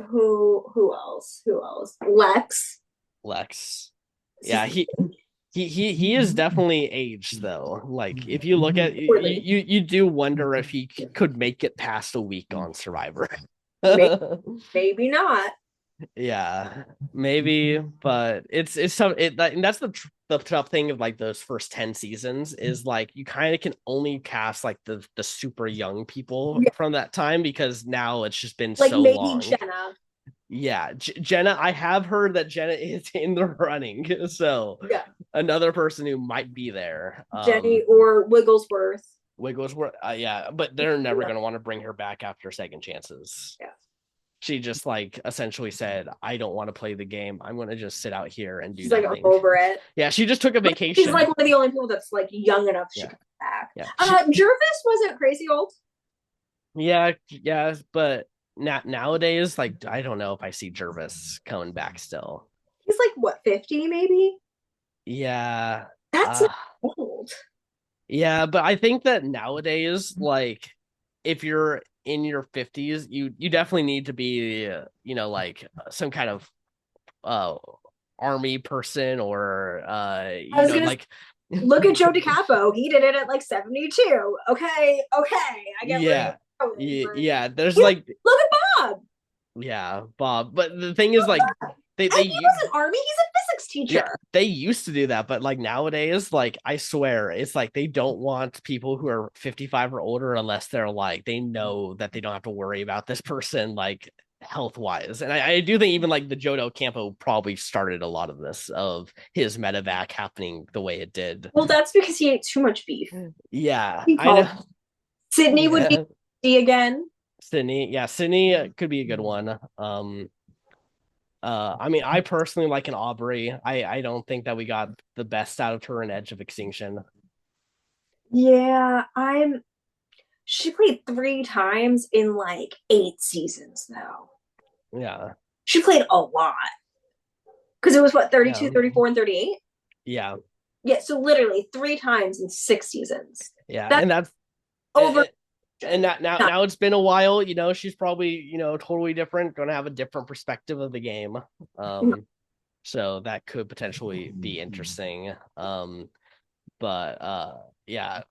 Who else? Lex. Yeah, he is definitely aged though. Like if you look at you do wonder if he could make it past a week on Survivor. Maybe not. Yeah, maybe, but it's tough. And that's the tough thing of like those first 10 seasons is like you kind of can only cast like the super young people from that time because now it's just been like so maybe long. Jenna. Yeah, Jenna. I have heard that Jenna is in the running, so another person who might be there. Jenny or Wigglesworth. Yeah, but they're never going to want to bring her back after second chances. Yeah. She just like essentially said, I don't want to play the game. I'm going to just sit out here and do She's nothing. Like over it. Yeah, she just took a vacation. She's like one of the only people that's like young enough she can come back. Yeah. Jervis wasn't crazy old. Yeah, but nowadays, like I don't know if I see Jervis coming back still. He's like what, 50 maybe? Yeah. That's not old. Yeah, but I think that nowadays, like if you're in your 50s, you definitely need to be like some kind of army person or like Look at Joe DiCapo. He did it at like 72. Okay, I get where you're Yeah. going, but Yeah, there's look like at Bob. yeah, Bob. But the thing is like And he was an army. He's a physics yeah, teacher. they used to do that, but like nowadays, like I swear, it's like they don't want people who are 55 or older unless they're like they know that they don't have to worry about this person like health wise. And I do think even like the Jodo Campo probably started a lot of this of his medevac happening the way it did. Well, that's because he ate too much beef. Yeah, He I know. called Sydney would Yeah. be again. Sydney, yeah, Sydney could be a good one. I mean, I personally like an Aubrey. I don't think that we got the best out of her in Edge of Extinction. Yeah, she played 3 times in like 8 seasons though. Yeah. She played a lot. Because it was what, Yeah. 32, 34, and 38? Yeah. Yeah, so literally 3 times in 6 seasons. Yeah. That's And that's over. and now it's been a while, she's probably, totally different, gonna have a different perspective of the game. So that could potentially be interesting. But yeah.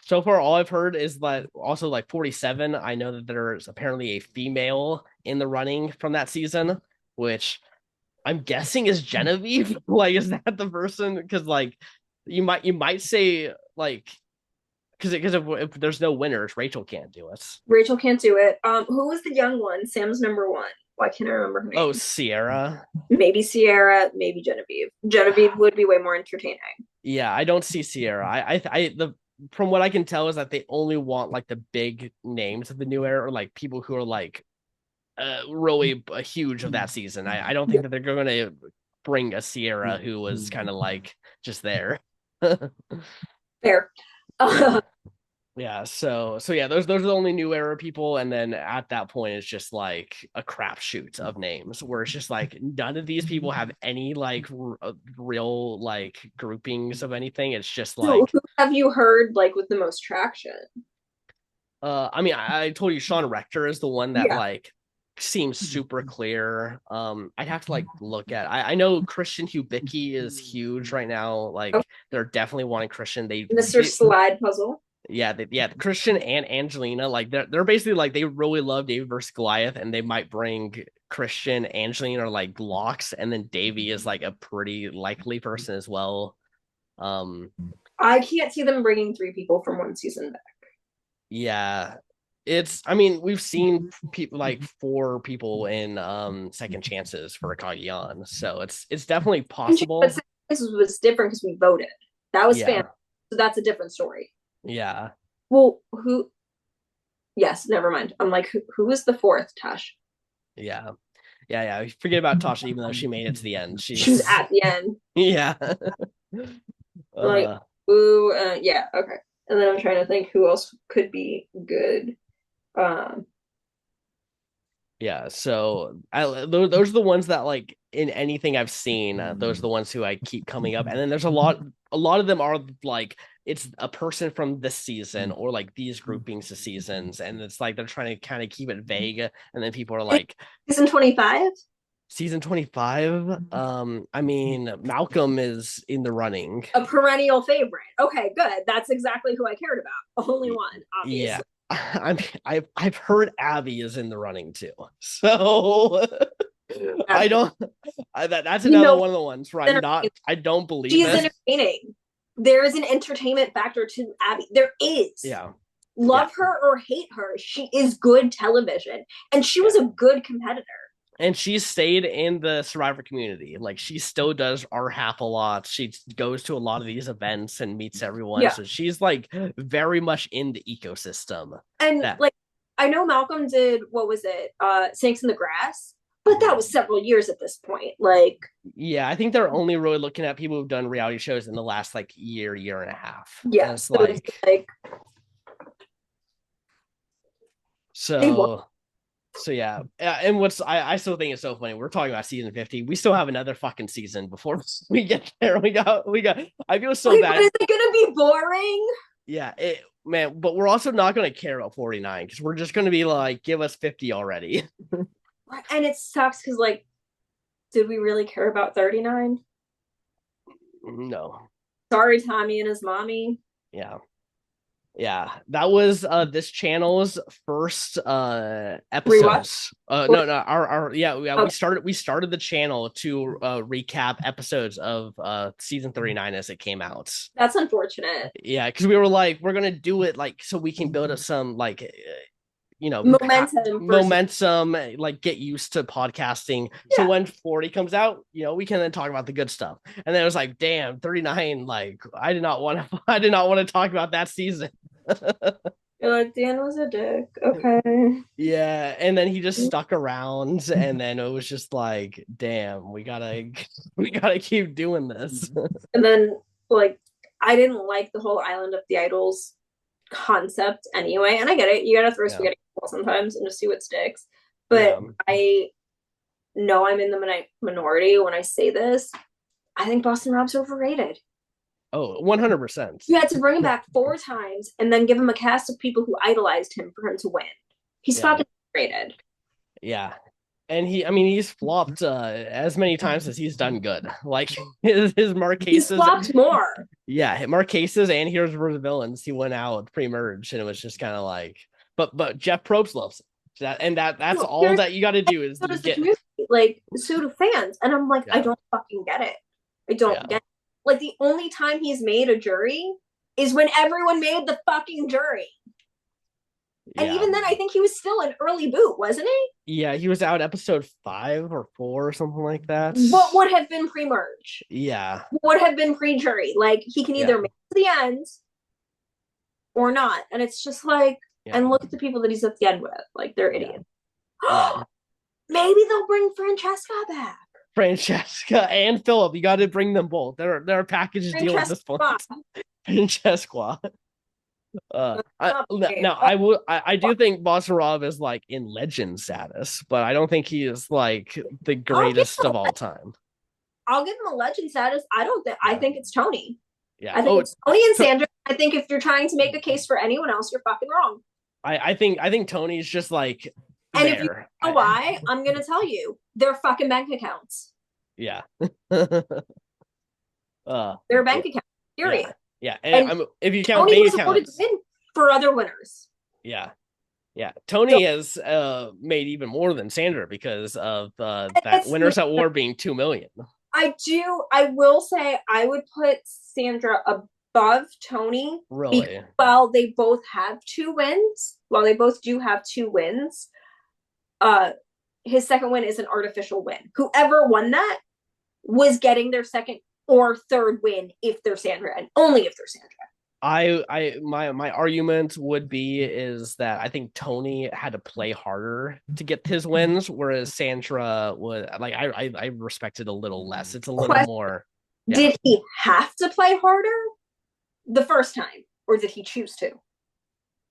So far all I've heard is that also like 47, I know that there's apparently a female in the running from that season, which I'm guessing is Genevieve. Like, is that the person? Because like you might say like because if there's no winners, Rachel can't do it. Rachel can't do it. Who was the young one? Sam's number one. Why can't I remember her Oh, name? Sierra. Maybe Sierra, maybe Genevieve. Genevieve would be way more entertaining. Yeah, I don't see Sierra. The from what I can tell is that they only want like the big names of the new era, or like people who are like really huge of that season. I don't think that they're going to bring a Sierra who was kind of like just there. Fair. Yeah. Yeah, so yeah, those are the only new era people, and then at that point, it's just like a crapshoot of names, where it's just like none of these people have any like real like groupings of anything. It's just So like, who have you heard like with the most traction? I mean, I told you Sean Rector is the one that Yeah. like seems super clear. I'd have to like look at. I know Christian Hubicki is huge right now. Like Okay. they're definitely wanting Christian. Mr. Slide Puzzle. Yeah, Christian and Angelina, like they're basically like they really love David versus Goliath, and they might bring Christian, Angelina, or like locks, and then Davey is like a pretty likely person as well. Um, I can't see them bringing 3 people from one season back. yeah, I mean, we've seen people like 4 people in second chances for Akagian, so it's definitely possible. But this was different because we voted. That was Yeah, fan. So that's a different story. yeah, Well, who? Yes, never mind. I'm like, who was the 4th, Tash? yeah, yeah. Forget about Tasha, even though she made it to the end. She was at the end. Yeah. Like, ooh, yeah, okay. And then I'm trying to think who else could be good. Yeah, so those are the ones that like in anything I've seen, those are the ones who I keep coming up. And then there's a lot of them are like it's a person from this season or like these groupings of seasons, and it's like they're trying to kind of keep it vague, and then people are like Season 25? season 25. I mean, Malcolm is in the running. A perennial favorite. Okay, good. That's exactly who I cared about. Only one, obviously. Yeah. I mean, I've heard Abby is in the running too, so I don't. That's another one of the ones where I don't believe she's it. entertaining. There is an entertainment factor to Abby. There is. Yeah. Love her or hate her, she is good television, and she was a good competitor. And she's stayed in the Survivor community. Like she still does our half a lot. She goes to a lot of these events and meets everyone. Yeah. So she's like very much in the ecosystem. And like I know Malcolm did, what was it? Snakes in the Grass. But that was several years at this point. Like, yeah, I think they're only really looking at people who've done reality shows in the last like year and a half. Yeah. So like so yeah, and I still think it's so funny. We're talking about season 50. We still have another fucking season before we get there. We got. I feel so bad. Is it gonna be boring? Yeah, man. But we're also not gonna care about 49 because we're just gonna be like, give us 50 already. And it sucks because like, did we really care about 39? No. Sorry, Tommy and his mommy. Yeah. Yeah, that was this channel's first Rewatch. episodes. No, our yeah, Okay. we started the channel to recap episodes of season 39 as it came out. That's unfortunate. Yeah, because we were like, we're gonna do it like so we can build up some like Momentum momentum, like get used to podcasting. So when 40 comes out, we can then talk about the good stuff. And then it was like, damn, 39, like I did not want to talk about that season. You're like, Dan was a dick. Okay. Yeah, and then he just stuck around, and then it was just like, damn, we gotta keep doing this. And then, like, I didn't like the whole Island of the Idols concept anyway. And I get it. You gotta throw spaghetti sometimes and just see what sticks. But I know I'm in the minority when I say this. I think Boston Rob's overrated. Oh, 100%. You had to bring him back 4 times and then give him a cast of people who idolized him for him to win. He's fucking overrated. Yeah. And he's flopped as many times as he's done good. Like his Marquesas. He's flopped more. Yeah, Marquesas and Heroes vs. Villains. He went out pre-merge, and it was just kind of like, but Jeff Probst loves it. That's all that you got to do is so does the community, like so do fans. And I'm like, I don't fucking get it. I don't get it. Like the only time he's made a jury is when everyone made the fucking jury. And even then, I think he was still an early boot, wasn't he? Yeah, he was out episode 5 or 4 or something like that. What would have been pre-merge? Yeah. Would have been pre-jury. Like, he can either make it to the end or not. And it's just like, and look at the people that he's at the end with. Like, they're idiots. Maybe they'll bring Francesca back. Francesca and Philip, you got to bring them both. They're a package deal at this point. Francesca. I do think Boston Rob is like in legend status, but I don't think he is like the greatest of all time. I'll give him a legend status. I think it's Tony. Yeah, I think it's Tony and Sandra. I think if you're trying to make a case for anyone else, you're fucking wrong. I think Tony's just like. And if you know why, I'm gonna tell you, they're fucking bank accounts. Yeah. Their bank account. Period. Yeah, and if you count Tony was awarded to win for other winners. Yeah. Tony has made even more than Sandra because of that Winners at War being $2 million. I will say I would put Sandra above Tony. Really? While they both have 2 wins, while they both do have 2 wins, his second win is an artificial win. Whoever won that was getting their second or third win if they're Sandra, and only if they're Sandra. My argument would be is that I think Tony had to play harder to get his wins, whereas Sandra would like I respected a little less. It's a little more. Yeah. Did he have to play harder the first time, or did he choose to?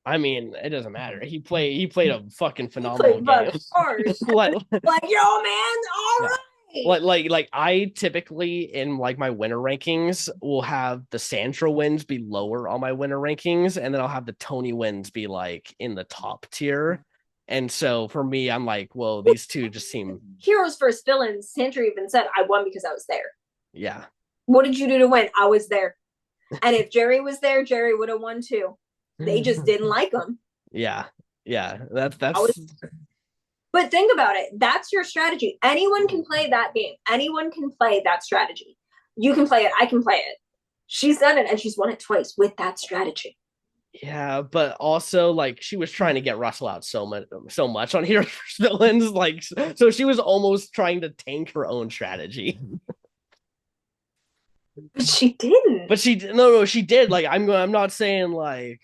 I mean, it doesn't matter. He played a fucking phenomenal game. like, yo, man, all right. Like I typically in like my winner rankings will have the Sandra wins be lower on my winner rankings, and then I'll have the Tony wins be like in the top tier. And so for me, I'm like, well, these two just seem Heroes versus Villains. Sandra even said, I won because I was there. Yeah. What did you do to win? I was there. And if Jerry was there, Jerry would have won too. They just didn't like him. Yeah. That's But think about it. That's your strategy. Anyone can play that game. Anyone can play that strategy. You can play it. I can play it. She's done it, and she's won it twice with that strategy. Yeah, but also like she was trying to get Russell out so much on Heroes vs. Villains, like so she was almost trying to tank her own strategy. But she didn't. But she did. Like I'm not saying like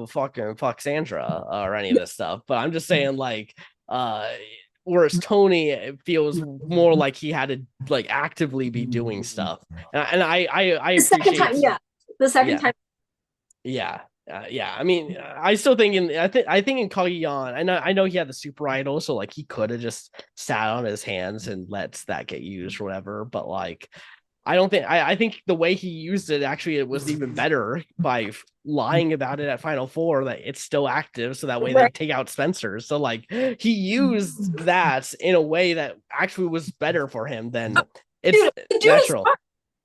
fuck Sandra or any of this stuff, but I'm just saying like whereas Tony, it feels more like he had to like actively be doing stuff, and I the second time, the second time, I mean, I still think I think in Kaguyan, I know he had the super idol, so like he could have just sat on his hands and let that get used or whatever, but like I think the way he used it actually it was even better by lying about it at Final Four that it's still active, so that way they take out Spencer. So like he used that in a way that actually was better for him than it's natural.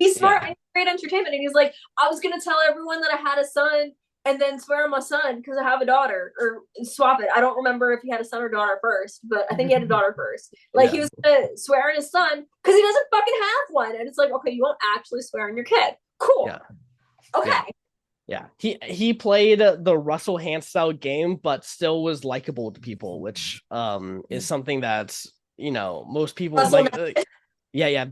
He's smart and great entertainment. And he's like, I was gonna tell everyone that I had a son and then swear on my son because I have a daughter, or swap it. I don't remember if he had a son or daughter first, but I think he had a daughter first. Like he was gonna swear on his son because he doesn't fucking have one. And it's like, okay, you won't actually swear on your kid. Cool. Yeah. Okay. Yeah. He played the Russell Hand style game, but still was likable to people, which is something that's, most people yeah.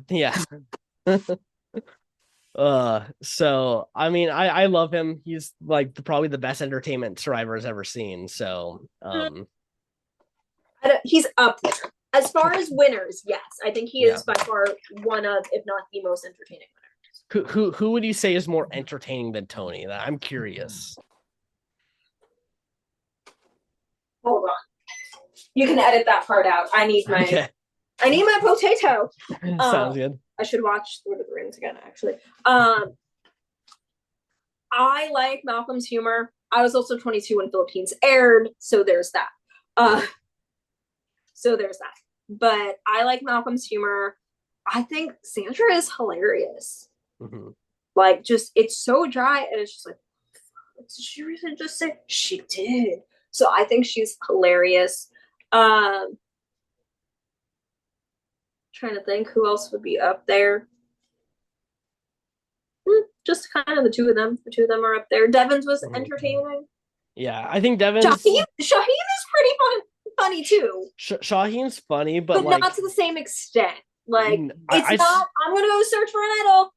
So I mean, I love him. He's like probably the best entertainment Survivor's ever seen. So he's up there. As far as winners, yes, I think he is by far one of, if not the most entertaining winners. Who would you say is more entertaining than Tony? I'm curious. Hold on, you can edit that part out. I need my potato. Sounds good. I should watch Lord of the Rings again, actually. I like Malcolm's humor. I was also 22 when Philippines aired, so there's that. But I like Malcolm's humor. I think Sandra is hilarious. Mm-hmm. Like, just, it's so dry, and it's just like, did she really just say? She did. So I think she's hilarious. Trying to think who else would be up there. Just kind of the two of them. The two of them are up there. Devon's was entertaining. Yeah, I think Devon's. Shaheen is pretty funny too. Shaheen's funny, but like, not to the same extent. Like, it's not, I'm gonna go search for an idol,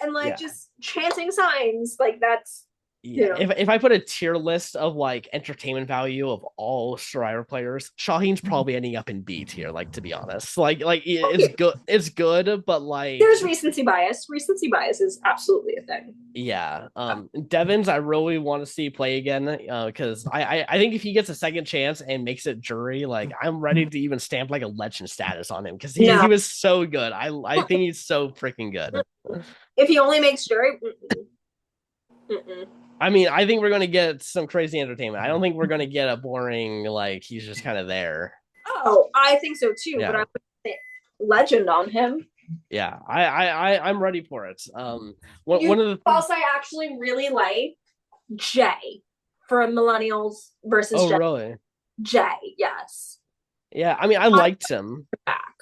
and like just chanting signs. Like, that's If I put a tier list of like entertainment value of all Survivor players, Shaheen's probably ending up in B tier. Like, to be honest, it's good, but like there's recency bias. Recency bias is absolutely a thing. Yeah. Devon's I really want to see play again because I think if he gets a second chance and makes it jury, like I'm ready to even stamp like a legend status on him because he was so good. I think he's so freaking good. If he only makes jury. I mean, I think we're going to get some crazy entertainment. I don't think we're going to get a boring, like, he's just kind of there. Oh, I think so too, but I would say legend on him. Yeah, I'm ready for it. One of the else I actually really like, Jay from Millennials versus Jay. Oh, really? Jay, yes. Yeah, I mean, I liked him. Back.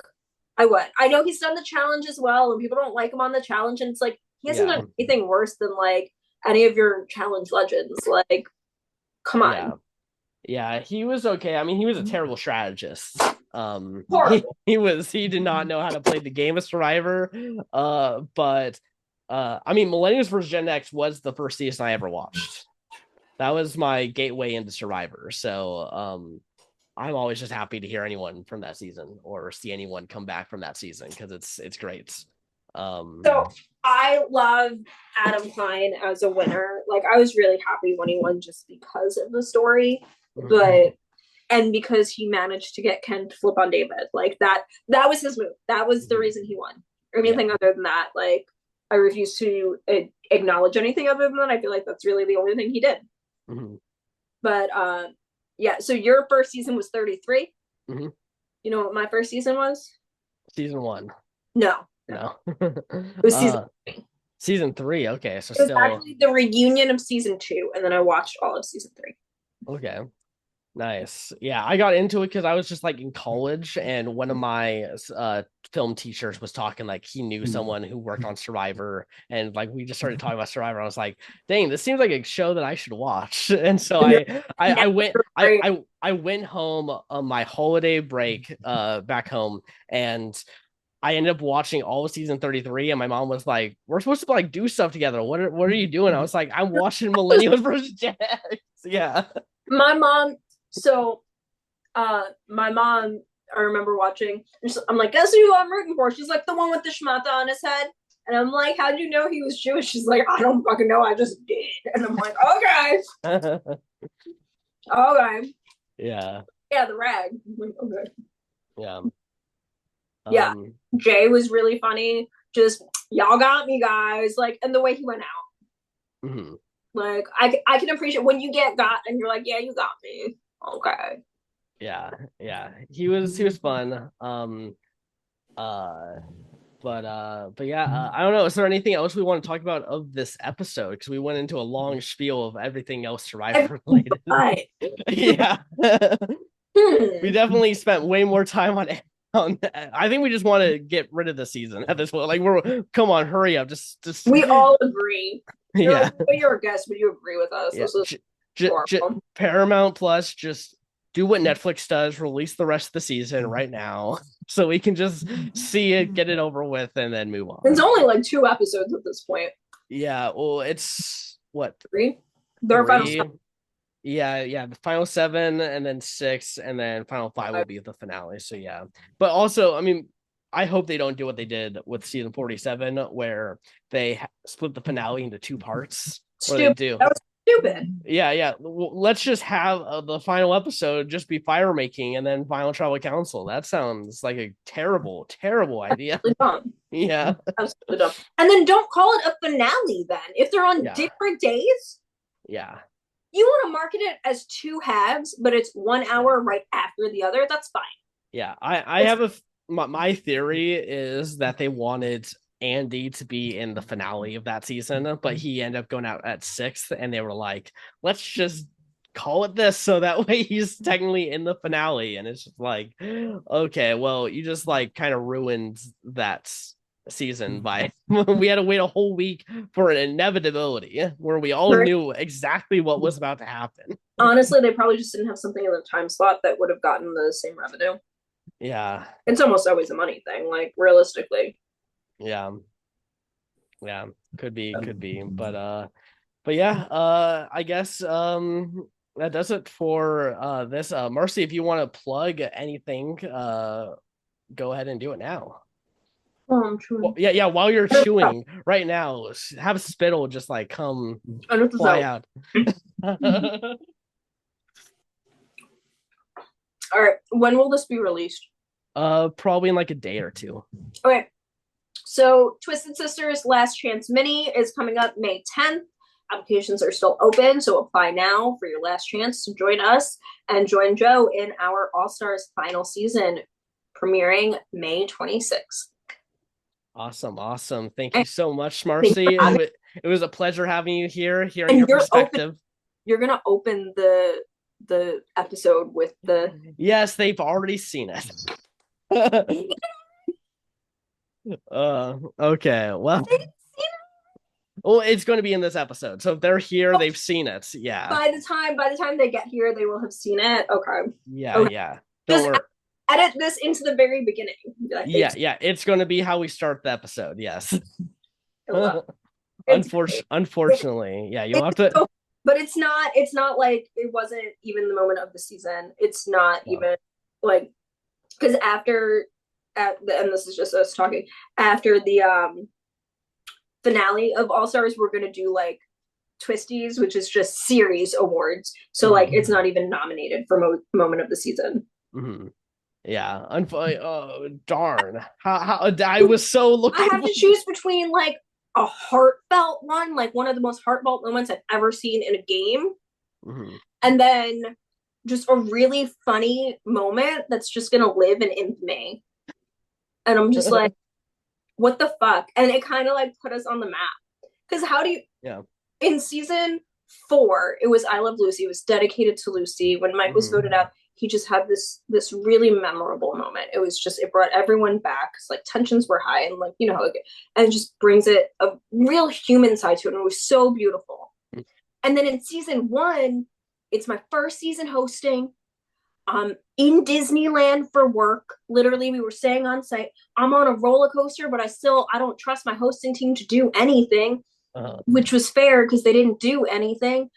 I would. I know he's done the challenge as well, and people don't like him on the challenge, and it's like, he hasn't done anything worse than, like, any of your challenge legends. Like, come on. Yeah, he was okay. I mean, he was a terrible strategist. He did not know how to play the game of Survivor. But I mean, Millennials vs. Gen X was the first season I ever watched. That was my gateway into Survivor. So I'm always just happy to hear anyone from that season or see anyone come back from that season because it's great. So I love Adam Klein as a winner. Like, I was really happy when he won just because of the story, and because he managed to get Ken to flip on David. Like, that was his move. That was the reason he won. Or anything other than that, like, I refuse to acknowledge anything other than that. I feel like that's really the only thing he did. But so your first season was 33. You know what my first season was? Season 1. No. It was season 3. Season 3, okay. So it was actually the reunion of season 2, and then I watched all of season 3. Okay. Nice. Yeah, I got into it because I was just like in college, and one of my film teachers was talking like he knew someone who worked on Survivor, and like we just started talking about Survivor. I was like, dang, this seems like a show that I should watch. And so I went home on my holiday break back home, and I ended up watching all of season 33, and my mom was like, we're supposed to like do stuff together. What are you doing? I was like, I'm watching Millennials vs. Gen X. Yeah. My mom, I remember watching, I'm like, guess who I'm rooting for? She's like, the one with the schmata on his head. And I'm like, how do you know he was Jewish? She's like, I don't fucking know, I just did. And I'm like, okay. Okay. Yeah. Yeah, the rag. I'm like, okay. Yeah. Jay was really funny. Just, y'all got me, guys. Like, and the way he went out. Like, I can appreciate when you get got and you're like, yeah, you got me. Okay. Yeah. He was fun. But yeah, I don't know. Is there anything else we want to talk about of this episode? Because we went into a long spiel of everything else Survivor related. Yeah. We Hmm. definitely spent way more time on I think we just want to get rid of the season at this point. Like we're come on, hurry up. Just We all agree. yeah. You're a guest, but you agree with us. Yeah. This is horrible. Paramount Plus, just do what Netflix does, release the rest of the season right now. So we can just see it, get it over with, and then move on. It's only like 2 episodes at this point. Yeah, well, it's what 3? Their final 3? Yeah, the final 7 and then 6 and then final 5 will be the finale. So yeah. But also, I mean, I hope they don't do what they did with season 47 where they split the finale into 2 parts. What do they do? That was stupid. Yeah. Let's just have the final episode just be fire making and then final tribal council. That sounds like a terrible, terrible idea. Dumb. Yeah. Absolutely dumb. And then don't call it a finale then. If they're on different days. Yeah. You want to market it as 2 halves, but it's 1 hour right after the other. That's fine. Yeah. I have my theory is that they wanted Andy to be in the finale of that season, but he ended up going out at 6th, and they were like, let's just call it this so that way he's technically in the finale. And it's just like, okay, well, you just like kind of ruined that season by we had to wait a whole week for an inevitability where we all knew exactly what was about to happen. Honestly, they probably just didn't have something in the time slot that would have gotten the same revenue. Yeah. It's almost always a money thing, like realistically. Yeah, could be, but yeah, I guess that does it for this. Marcy, if you want to plug anything, go ahead and do it now. Oh, I'm chewing. Well, yeah, while you're chewing right now, have spittle just like come fly out. All right, when will this be released? Probably in like a day or 2. Okay. So Twisted Sisters Last Chance Mini is coming up May 10th. Applications are still open, so apply now for your last chance to join us and join Joe in our All-Stars final season, premiering May 26th. Awesome. Thank you so much, Marcy. It was a pleasure having you here, hearing your perspective. You're going to open the episode with the... Yes, they've already seen it. Okay, well, it's going to be in this episode, so if they're here, they've seen it. Yeah, by the time they get here, they will have seen it. Okay. Yeah. Don't worry. Edit this into the very beginning. Yeah, it's going to be how we start the episode. Yes. Unfortunately, yeah, you'll have to. But it's not like it wasn't even the moment of the season. It's not even like, because and this is just us talking, after the finale of All Stars, we're gonna do like Twisties, which is just series awards. So like it's not even nominated for moment of the season. Yeah. Darn. How I was so looking. I have to choose between like a heartfelt one, like one of the most heartfelt moments I've ever seen in a game, and then just a really funny moment that's just gonna live in infamy. And I'm just like, what the fuck? And it kind of like put us on the map. Because how do you... Yeah. In season 4, it was I Love Lucy. It was dedicated to Lucy. When Mike was voted out, he just had this really memorable moment. It was just, it brought everyone back. Because like tensions were high and like, you know, and it just brings it a real human side to it. And it was so beautiful. And then in season 1, it's my first season hosting. In Disneyland for work. Literally, we were staying on site. I'm on a roller coaster, but I don't trust my hosting team to do anything, which was fair because they didn't do anything.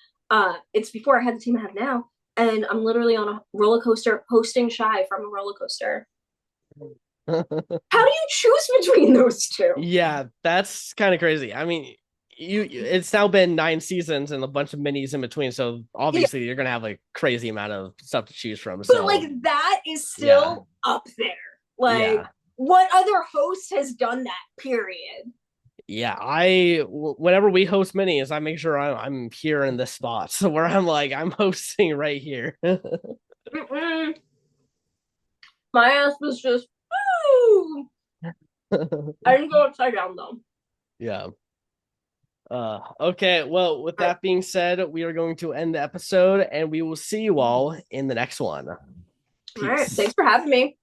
It's before I had the team I have now, and I'm literally on a roller coaster hosting Shy from a roller coaster. How do you choose between those 2? Yeah, that's kind of crazy. I mean, it's now been 9 seasons and a bunch of minis in between, so obviously you're gonna have a crazy amount of stuff to choose from. But like that is still up there. Like what other host has done that? Period. Yeah, whenever we host minis, I make sure I'm here in this spot, so where I'm like I'm hosting right here. My ass was just woo. I didn't go upside down though. Yeah. Okay. Well, with that being said, we are going to end the episode and we will see you all in the next one. All right. Peace. Thanks for having me.